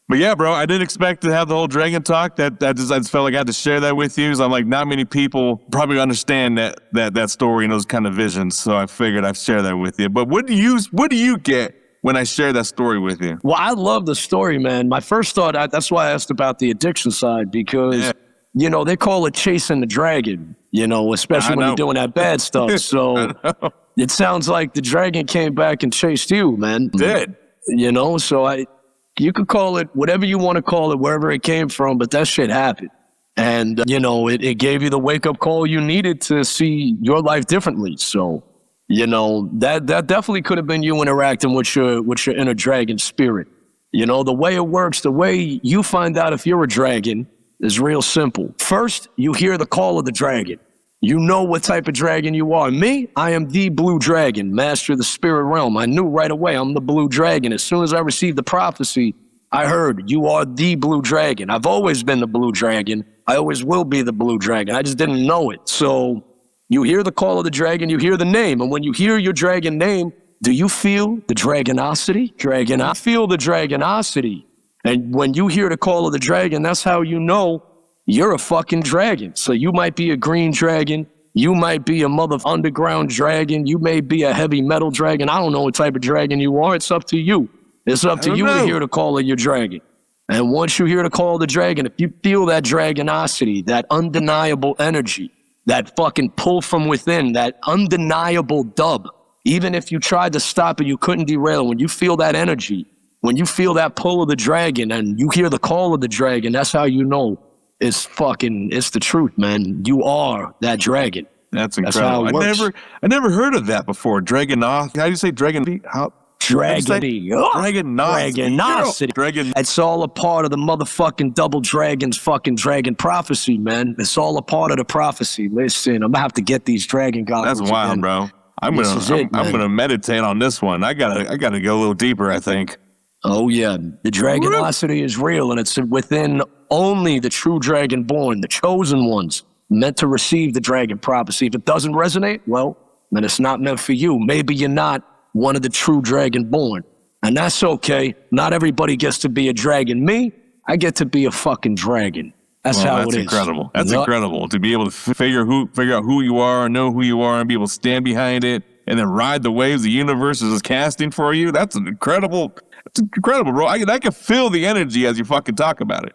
But yeah, bro, I didn't expect to have the whole dragon talk. I just felt like I had to share that with you. So I'm like, not many people probably understand that story and those kind of visions. So I figured I'd share that with you. But what do you get when I share that story with you? Well, I love the story, man. My first thought, that's why I asked about the addiction side, because, they call it chasing the dragon, especially when you're doing that bad stuff. So it sounds like the dragon came back and chased you, man. Did. So you could call it whatever you want to call it, wherever it came from, but that shit happened. And, it gave you the wake-up call you needed to see your life differently. So, that definitely could have been you interacting with your inner dragon spirit. The way it works, the way you find out if you're a dragon is real simple. First, you hear the call of the dragon. You know what type of dragon you are. Me, I am the blue dragon, master of the spirit realm. I knew right away I'm the blue dragon. As soon as I received the prophecy, I heard you are the blue dragon. I've always been the blue dragon. I always will be the blue dragon. I just didn't know it. So You hear the call of the dragon, you hear the name. And when you hear your dragon name, do you feel the dragonosity? I feel the dragonosity. And when you hear the call of the dragon, that's how you know you're a fucking dragon. So you might be a green dragon. You might be a mother underground dragon. You may be a heavy metal dragon. I don't know what type of dragon you are. It's up to you. It's up to you to hear the call of your dragon. And once you hear the call of the dragon, if you feel that dragonosity, that undeniable energy, that fucking pull from within, that undeniable dub, even if you tried to stop it, you couldn't derail. When you feel that energy, when you feel that pull of the dragon and you hear the call of the dragon, that's how you know it's the truth, man. You are that dragon. That's incredible. That's I never heard of that before. Dragonoth. How do you say dragon? How? Dragonosity. It's all a part of the motherfucking double dragon's fucking dragon prophecy, man. It's all a part of the prophecy. Listen, I'm gonna have to get these dragon goggles. That's wild, again. bro. I'm gonna meditate on this one. I gotta go a little deeper, I think. Oh yeah, the dragonosity is real, and it's within only the true dragonborn, the chosen ones, meant to receive the dragon prophecy. If it doesn't resonate, well, then it's not meant for you. Maybe you're not one of the true dragonborn, and that's okay. Not everybody gets to be a dragon. Me, I get to be a fucking dragon. That's how it is. Incredible. That's incredible to be able to figure out who you are, know who you are, and be able to stand behind it, and then ride the waves the universe is casting for you. That's incredible, bro. I can feel the energy as you fucking talk about it.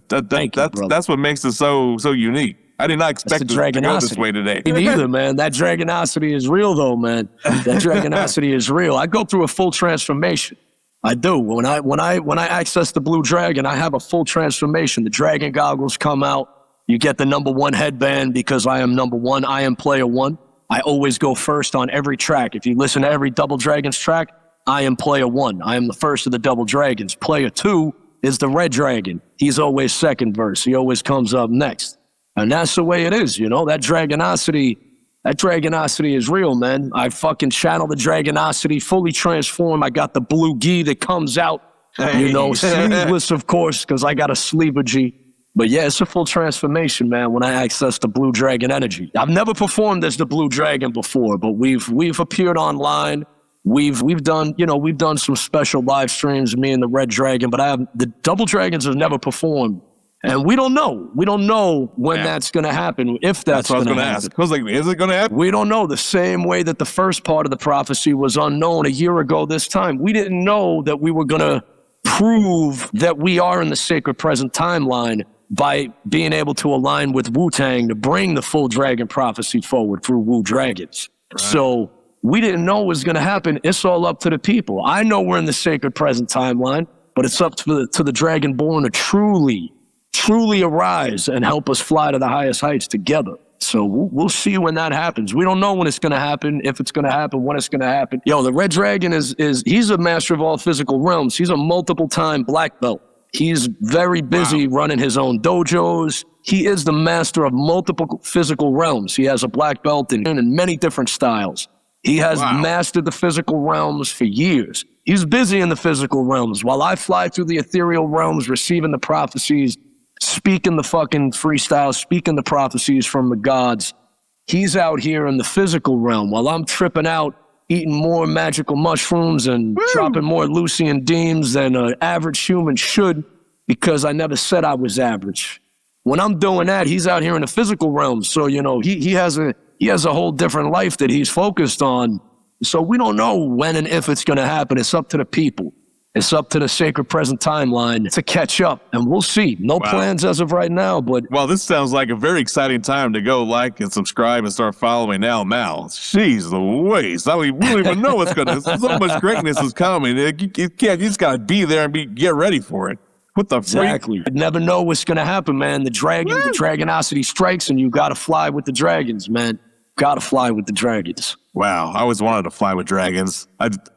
That's what makes it so unique. I did not expect it to go this way today. Me neither, man. That dragonosity is real, though, man. That dragonosity is real. I go through a full transformation. I do. When I access the blue dragon, I have a full transformation. The dragon goggles come out. You get the #1 headband because I am #1. I am player 1. I always go first on every track. If you listen to every Double Dragons track, I am player 1. I am the first of the Double Dragons. Player 2 is the red dragon. He's always second verse. He always comes up next. And that's the way it is, you know? That dragonosity is real, man. I fucking channel the dragonosity, fully transform. I got the blue gi that comes out, you know, sleeveless, of course, because I got a sleever-G. But yeah, it's a full transformation, man, when I access the blue dragon energy. I've never performed as the blue dragon before, but we've appeared online. We've done some special live streams, me and the red dragon, but the double dragons have never performed. And we don't know. We don't know when that's going to happen, if that's going to happen. Ask. I was like, is it going to happen? We don't know. The same way that the first part of the prophecy was unknown a year ago this time. We didn't know that we were going to prove that we are in the sacred present timeline by being able to align with Wu-Tang to bring the full dragon prophecy forward through Wu Dragons. Right. So we didn't know what was going to happen. It's all up to the people. I know we're in the sacred present timeline, but it's up to the Dragonborn to truly arise and help us fly to the highest heights together. So we'll see when that happens. We don't know when it's going to happen, if it's going to happen, when it's going to happen. Yo, the Red Dragon he's a master of all physical realms. He's a multiple-time black belt. He's very busy running his own dojos. He is the master of multiple physical realms. He has a black belt in many different styles. He has mastered the physical realms for years. He's busy in the physical realms while I fly through the ethereal realms, receiving the prophecies, speaking the fucking freestyle, speaking the prophecies from the gods. He's out here in the physical realm while I'm tripping out, eating more magical mushrooms and dropping more Lucian deems than an average human should, because I never said I was average. When I'm doing that, he's out here in the physical realm. So, you know, he has a whole different life that he's focused on. So we don't know when and if it's going to happen. It's up to the people. It's up to the sacred present timeline to catch up, and we'll see. No plans as of right now, but... Well, this sounds like a very exciting time to go like and subscribe and start following now. Jeez Louise. I mean, we don't even know what's going to... So much greatness is coming. You just got to be there and get ready for it. What the Exactly. You never know what's going to happen, man. The dragonosity strikes, and you got to fly with the dragons, man. Got to fly with the dragons. Wow, I always wanted to fly with dragons.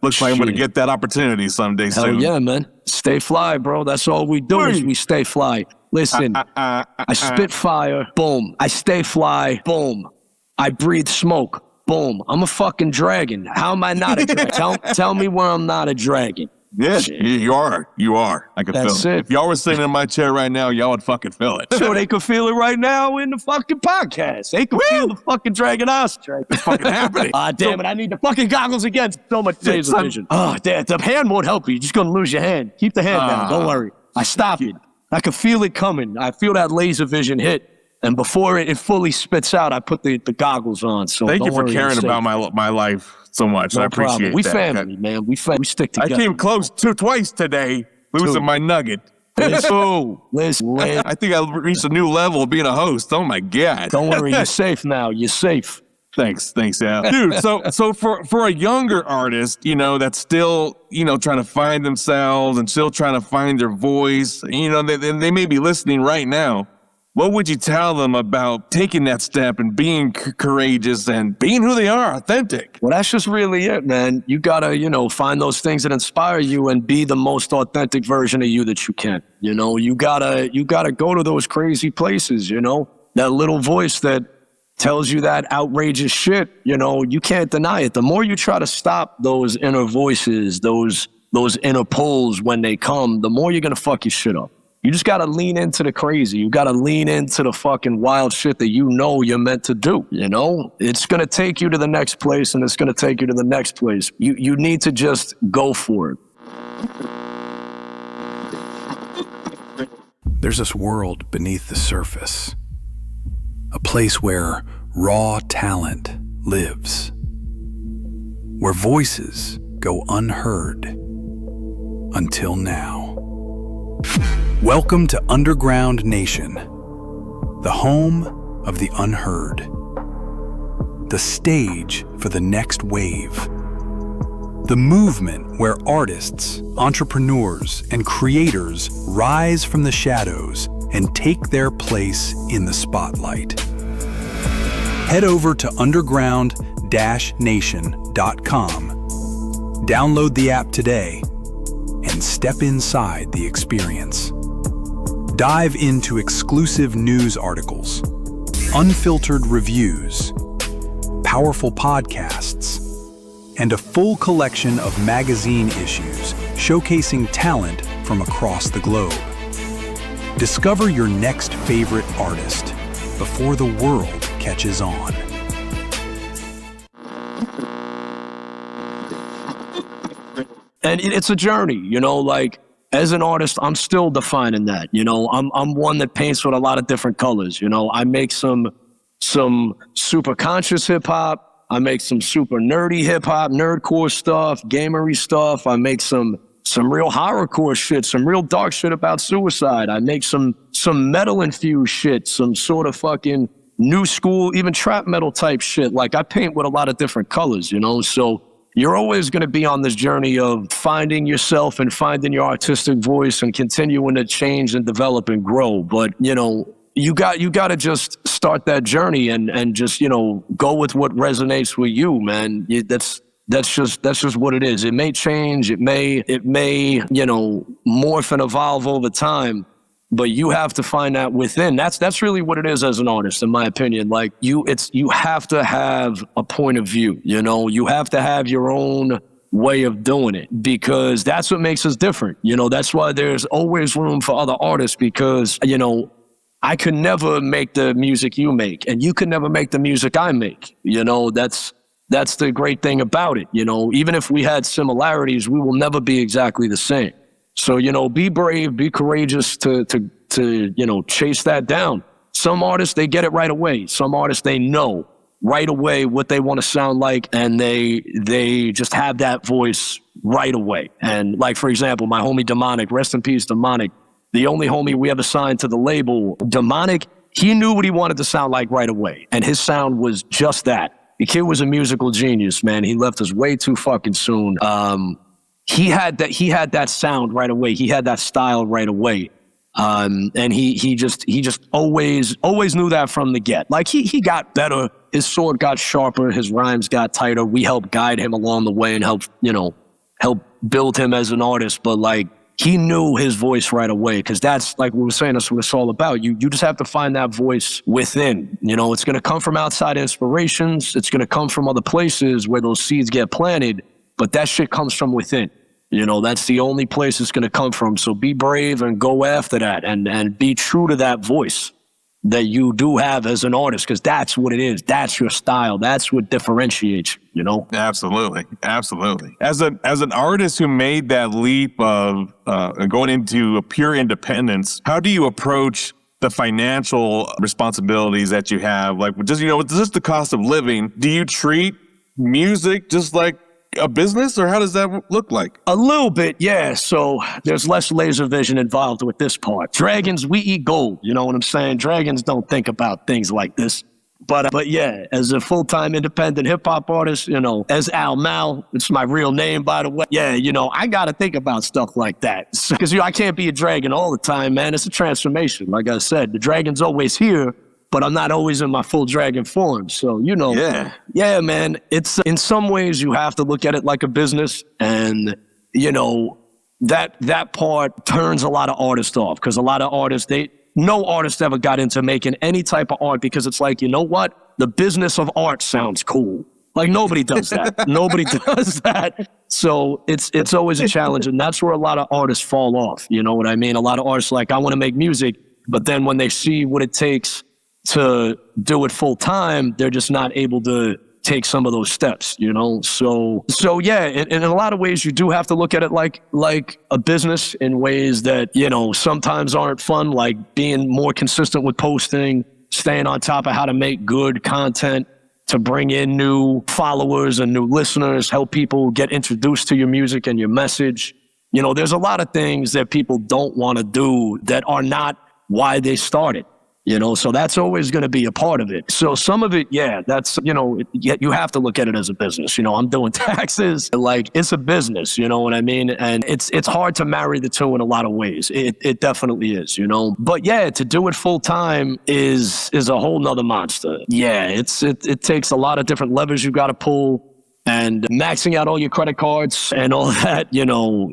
Looks like I'm going to get that opportunity someday soon. Hell yeah, man. Stay fly, bro. That's all we do is we stay fly. Listen, I spit fire, boom. I stay fly, boom. I breathe smoke, boom. I'm a fucking dragon. How am I not a dragon? Tell me where I'm not a dragon. Yeah, you are. You are. I can That's feel it. it. If y'all were sitting in my chair right now, y'all would fucking feel it. So they could feel it right now in the fucking podcast. They could feel the fucking Dragon Ostrich. It's fucking happening. Damn it, I need the fucking goggles again. So much laser vision. Damn, the hand won't help you. You're just going to lose your hand. Keep the hand down. Don't worry. I stopped it. I could feel it coming. I feel that laser vision hit. And before it fully spits out, I put the goggles on. So Thank you for worry, caring about my life so much. No I appreciate problem. We that. family, man. We stick together. I came close twice today, losing my nugget. Listen. I think I reached a new level of being a host. Oh my God. Don't worry, you're safe now. You're safe. Thanks, yeah. Dude, so for a younger artist, you know, that's still, you know, trying to find themselves and still trying to find their voice, you know, they may be listening right now. What would you tell them about taking that step and being courageous and being who they are, authentic? Well, that's just really it, man. You gotta, you know, find those things that inspire you and be the most authentic version of you that you can. You know, you gotta go to those crazy places, you know, that little voice that tells you that outrageous shit, you know, you can't deny it. The more you try to stop those inner voices, those inner pulls when they come, the more you're gonna fuck your shit up. You just got to lean into the crazy. You got to lean into the fucking wild shit that you know you're meant to do, you know? It's going to take you to the next place, and it's going to take you to the next place. You need to just go for it. There's this world beneath the surface, a place where raw talent lives, where voices go unheard until now. Welcome to Underground Nation, the home of the unheard, the stage for the next wave, the movement where artists, entrepreneurs, and creators rise from the shadows and take their place in the spotlight. Head over to underground-nation.com, download the app today, and step inside the experience. Dive into exclusive news articles, unfiltered reviews, powerful podcasts, and a full collection of magazine issues showcasing talent from across the globe. Discover your next favorite artist before the world catches on. And it's a journey, you know, like as an artist, I'm still defining that, you know, I'm one that paints with a lot of different colors. You know, I make some super conscious hip hop. I make some super nerdy hip hop, nerdcore stuff, gamery stuff. I make some real horrorcore shit, some real dark shit about suicide. I make some metal infused shit, some sort of fucking new school, even trap metal type shit. Like I paint with a lot of different colors, you know, so you're always going to be on this journey of finding yourself and finding your artistic voice and continuing to change and develop and grow. But, you know, you got to just start that journey and just, you know, go with what resonates with you, man. That's just what it is. It may change. It may, you know, morph and evolve over time. But you have to find that within. That's really what it is as an artist, in my opinion. Like you have to have a point of view, you know, you have to have your own way of doing it because that's what makes us different. You know, that's why there's always room for other artists because, you know, I could never make the music you make and you could never make the music I make. You know, that's the great thing about it. You know, even if we had similarities, we will never be exactly the same. So, you know, be brave, be courageous to you know, chase that down. Some artists, they get it right away. Some artists, they know right away what they want to sound like, and they just have that voice right away. And like, for example, my homie Demonic, rest in peace, Demonic, the only homie we ever signed to the label, Demonic, he knew what he wanted to sound like right away. And his sound was just that. The kid was a musical genius, man. He left us way too fucking soon. He had that sound right away. He had that style right away. And he just always knew that from the get. Like he got better. His sword got sharper. His rhymes got tighter. We helped guide him along the way and help build him as an artist. But like, he knew his voice right away. Cause that's like we were saying, that's what it's all about. You just have to find that voice within, you know, it's going to come from outside inspirations. It's going to come from other places where those seeds get planted. But that shit comes from within. You know, that's the only place it's going to come from. So be brave and go after that, and be true to that voice that you do have as an artist, because that's what it is. That's your style. That's what differentiates you, you know? Absolutely. Absolutely. As an artist who made that leap of going into a pure independence, how do you approach the financial responsibilities that you have? Like, just, just the cost of living. Do you treat music just like a business, or how does that look like? A little bit, yeah. So there's less laser vision involved with this part. Dragons, we eat gold. You know what I'm saying? Dragons don't think about things like this. But yeah, as a full-time independent hip-hop artist, as Al Mal, it's my real name, by the way. Yeah, I got to think about stuff like that. Because, I can't be a dragon all the time, man. It's a transformation. Like I said, the dragon's always here, but I'm not always in my full dragon form. So, yeah, man, it's in some ways you have to look at it like a business. And, that part turns a lot of artists off, because a lot of artists, no artist ever got into making any type of art because it's like, you know what? The business of art sounds cool. Like, nobody does that. Nobody does that. So it's always a challenge. And that's where a lot of artists fall off. You know what I mean? A lot of artists like, I want to make music, but then when they see what it takes to do it full time, they're just not able to take some of those steps, So yeah, in a lot of ways, you do have to look at it like a business in ways that, sometimes aren't fun, like being more consistent with posting, staying on top of how to make good content to bring in new followers and new listeners, help people get introduced to your music and your message. There's a lot of things that people don't want to do that are not why they started. So that's always going to be a part of it. So some of it, yeah, that's, you have to look at it as a business. I'm doing taxes, like it's a business, you know what I mean? And it's hard to marry the two in a lot of ways. It definitely is, But yeah, to do it full time is a whole nother monster. Yeah, it takes a lot of different levers you got to pull, and maxing out all your credit cards and all that,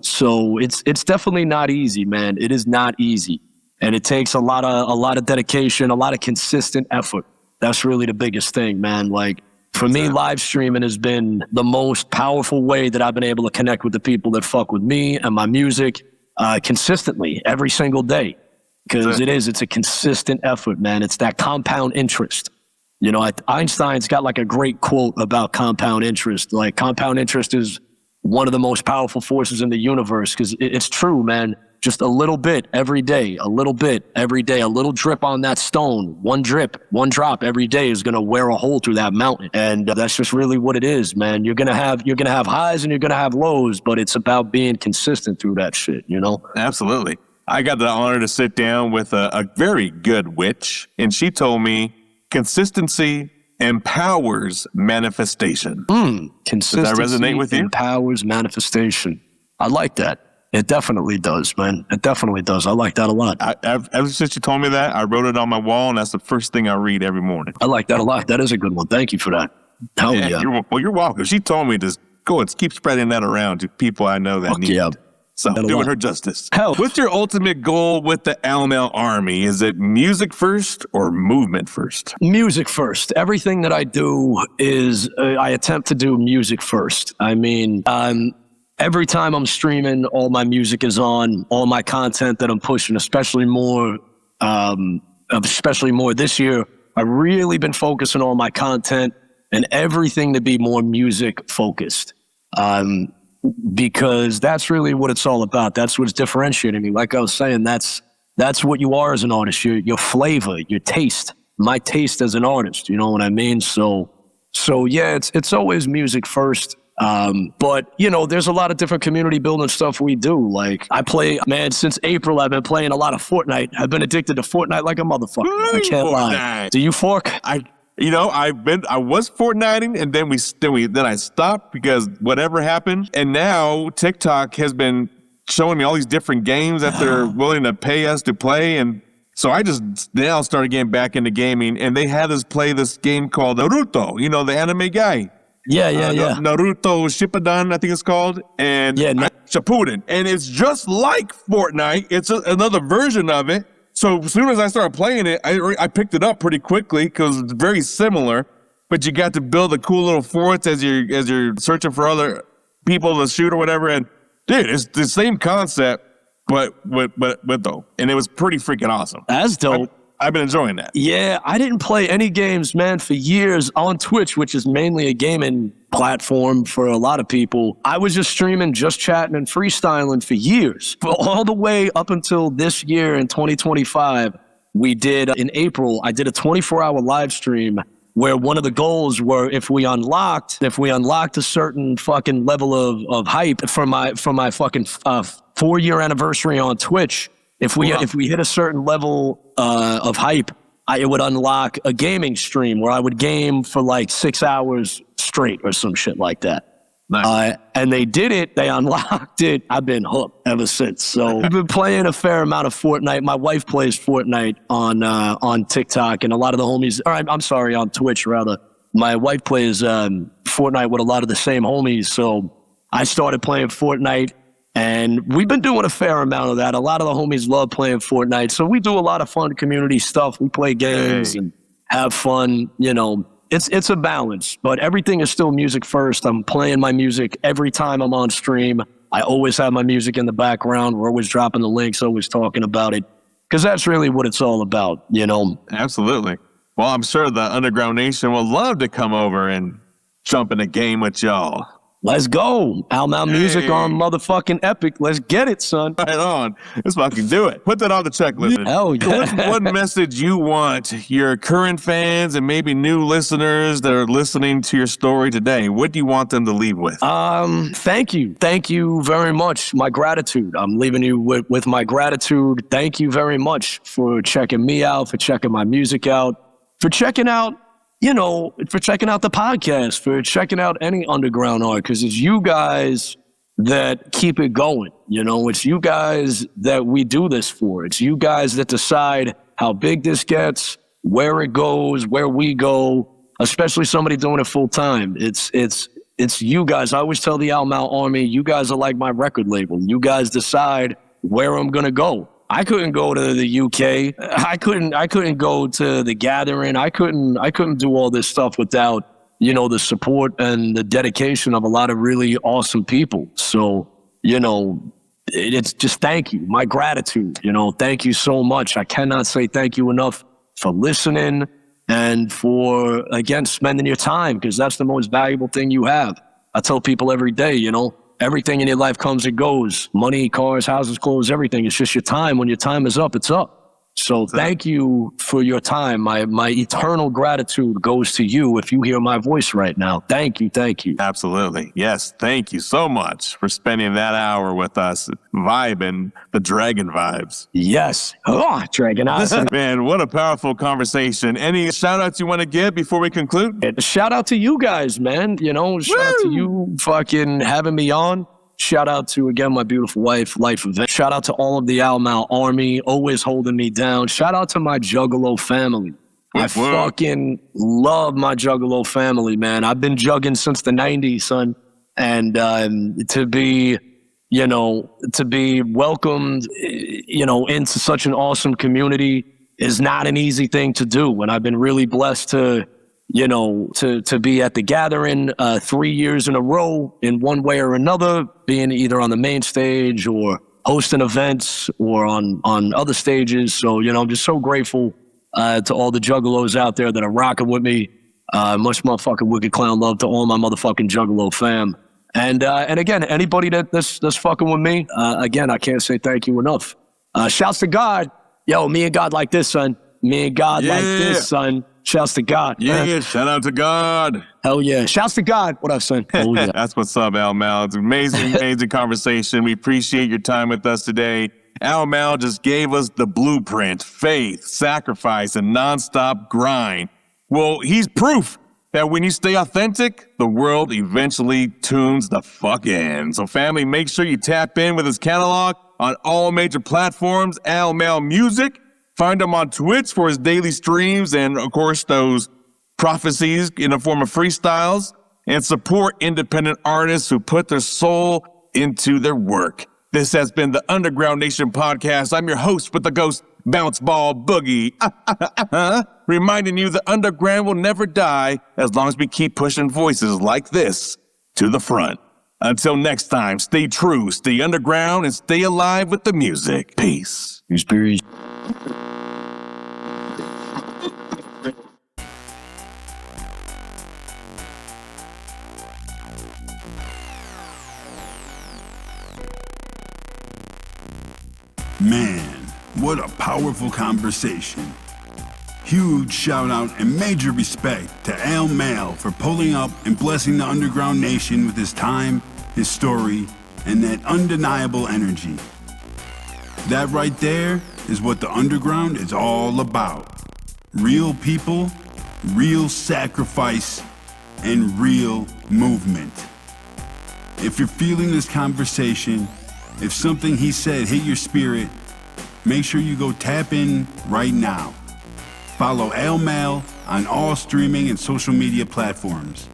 So it's definitely not easy, man. It is not easy. And it takes a lot of dedication, a lot of consistent effort. That's really the biggest thing, man. Like, for me, live streaming has been the most powerful way that I've been able to connect with the people that fuck with me and my music consistently every single day. Because it's a consistent effort, man. It's that compound interest. Einstein's got like a great quote about compound interest. Like, compound interest is one of the most powerful forces in the universe, because it's true, man. Just a little bit every day, a little bit every day, a little drip on that stone, one drop every day is going to wear a hole through that mountain. And that's just really what it is, man. You're going to have highs and you're going to have lows, but it's about being consistent through that shit, Absolutely. I got the honor to sit down with a very good witch, and she told me consistency empowers manifestation. Consistency. Does that resonate with you? Empowers manifestation. I like that. It definitely does, man. It definitely does. I like that a lot. Ever since you told me that, I wrote it on my wall, and that's the first thing I read every morning. I like that a lot. That is a good one. Thank you for that. Hell yeah. You're welcome. She told me to go and keep spreading that around to people I know that need it. So doing her justice. Hell. What's your ultimate goal with the LML Army? Is it music first or movement first? Music first. Everything that I do is, I attempt to do music first. I mean, every time I'm streaming, all my music is on, all my content that I'm pushing, especially more this year. I've really been focusing on my content and everything to be more music focused. Because that's really what it's all about. That's what's differentiating me. Like I was saying, that's what you are as an artist. Your flavor, your taste, my taste as an artist. You know what I mean? So yeah, it's always music first. But there's a lot of different community building stuff we do. Like, I play, man, since April, I've been playing a lot of Fortnite. I've been addicted to Fortnite like a motherfucker. I can't lie. Do you fork? I was Fortniting, and then I stopped because whatever happened. And now TikTok has been showing me all these different games that they're willing to pay us to play. And so I just now started getting back into gaming, and they had us play this game called Naruto, the anime guy. Yeah. Naruto Shippuden, I think it's called. And Shippuden. And it's just like Fortnite. It's another version of it. So as soon as I started playing it, I picked it up pretty quickly because it's very similar. But you got to build a cool little forts as you're searching for other people to shoot or whatever. And Dude, it's the same concept, but though, and it was pretty freaking awesome. That's dope. I've been enjoying that. Yeah, I didn't play any games, man, for years on Twitch, which is mainly a gaming platform for a lot of people. I was just streaming, just chatting and freestyling for years. All the way up until this year in 2025, we did, in April, I did a 24-hour live stream where one of the goals were if we unlocked a certain fucking level of hype for my fucking 4-year anniversary on Twitch, if we hit a certain level of hype, it would unlock a gaming stream where I would game for like 6 hours straight or some shit like that. Nice. And they did it. They unlocked it. I've been hooked ever since. So I've been playing a fair amount of Fortnite. My wife plays Fortnite on TikTok, and a lot of the homies. Or I'm sorry, on Twitch rather. My wife plays Fortnite with a lot of the same homies. So I started playing Fortnite, and we've been doing a fair amount of that. A lot of the homies love playing Fortnite, so we do a lot of fun community stuff. We play games and have fun. You know, it's a balance, but everything is still music first. I'm playing my music every time I'm on stream. I always have my music in the background. We're always dropping the links, always talking about it, because that's really what it's all about, you know? Absolutely. Well, I'm sure the Underground Nation will love to come over and jump in a game with y'all. Let's go. Al Music on motherfucking Epic. Let's get it, son. Right on. Let's fucking do it. Put that on the checklist. Hell yeah. What message you want your current fans and maybe new listeners that are listening to your story today? What do you want them to leave with? Thank you. Thank you very much. My gratitude. I'm leaving you with my gratitude. Thank you very much for checking me out, for checking my music out, for checking out for checking out the podcast, for checking out any underground art, because it's you guys that keep it going. You know, it's you guys that we do this for. It's you guys that decide how big this gets, where it goes, where we go, especially somebody doing it full time. It's you guys. I always tell the Al Army, you guys are like my record label. You guys decide where I'm going to go. I couldn't go to the UK. I couldn't go to the Gathering. I couldn't do all this stuff without, the support and the dedication of a lot of really awesome people. So, it's just thank you. My gratitude, thank you so much. I cannot say thank you enough for listening and for, again, spending your time, because that's the most valuable thing you have. I tell people every day, everything in your life comes and goes. Money, cars, houses, clothes, everything. It's just your time. When your time is up, it's up. So thank you for your time. My eternal gratitude goes to you if you hear my voice right now. Thank you. Thank you. Absolutely. Yes. Thank you so much for spending that hour with us, vibing the Dragon vibes. Yes. Oh, Dragon. Awesome. Man, what a powerful conversation. Any shout outs you want to give before we conclude? Shout out to you guys, man. Shout out to you fucking having me on. Shout out to, again, my beautiful wife, Life Event. Shout out to all of the Al Army, always holding me down. Shout out to my Juggalo family. I fucking love my Juggalo family, man. I've been jugging since the 90s, son. And to be welcomed, into such an awesome community is not an easy thing to do. And I've been really blessed to be at the Gathering 3 years in a row in one way or another, being either on the main stage or hosting events or on other stages. So, I'm just so grateful to all the Juggalos out there that are rocking with me. Much motherfucking wicked clown love to all my motherfucking Juggalo fam. And again, anybody that's fucking with me, again, I can't say thank you enough. Shouts to God. Yo, me and God like this, son. Me and God like this, son. Shouts to God. Yeah, shout out to God. Hell yeah. Shouts to God. What up, son? Oh, yeah. That's what's up, Al Mal. It's an amazing conversation. We appreciate your time with us today. Al Mal just gave us the blueprint, faith, sacrifice, and nonstop grind. Well, he's proof that when you stay authentic, the world eventually tunes the fuck in. So family, make sure you tap in with his catalog on all major platforms, Al Mal Music. Find him on Twitch for his daily streams and, of course, those prophecies in the form of freestyles. And support independent artists who put their soul into their work. This has been the Underground Nation Podcast. I'm your host with the ghost, Bounce Ball Boogie. Reminding you the underground will never die as long as we keep pushing voices like this to the front. Until next time, stay true, stay underground, and stay alive with the music. Peace. Peace. Man, what a powerful conversation. Huge shout out and major respect to Al Mail for pulling up and blessing the Underground Nation with his time, his story, and that undeniable energy. That right there is what the Underground is all about. Real people, real sacrifice, and real movement. If you're feeling this conversation, if something he said hit your spirit, make sure you go tap in right now. Follow Al Mail on all streaming and social media platforms.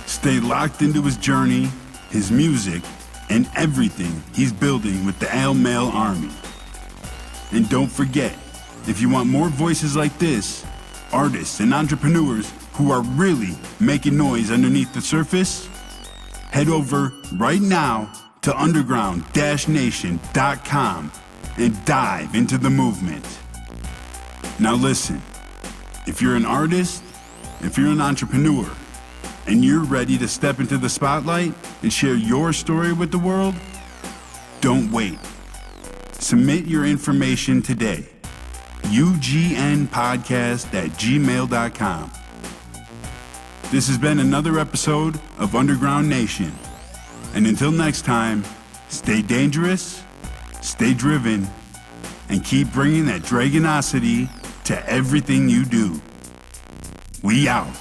Stay locked into his journey, his music, and everything he's building with the Al Mail Army. And don't forget, if you want more voices like this, artists and entrepreneurs who are really making noise underneath the surface, head over right now to underground-nation.com and dive into the movement. Now listen, if you're an artist, if you're an entrepreneur, and you're ready to step into the spotlight and share your story with the world, don't wait. Submit your information today. ugnpodcast@gmail.com. This has been another episode of Underground Nation. And until next time, stay dangerous, stay driven, and keep bringing that dragonosity to everything you do. We out.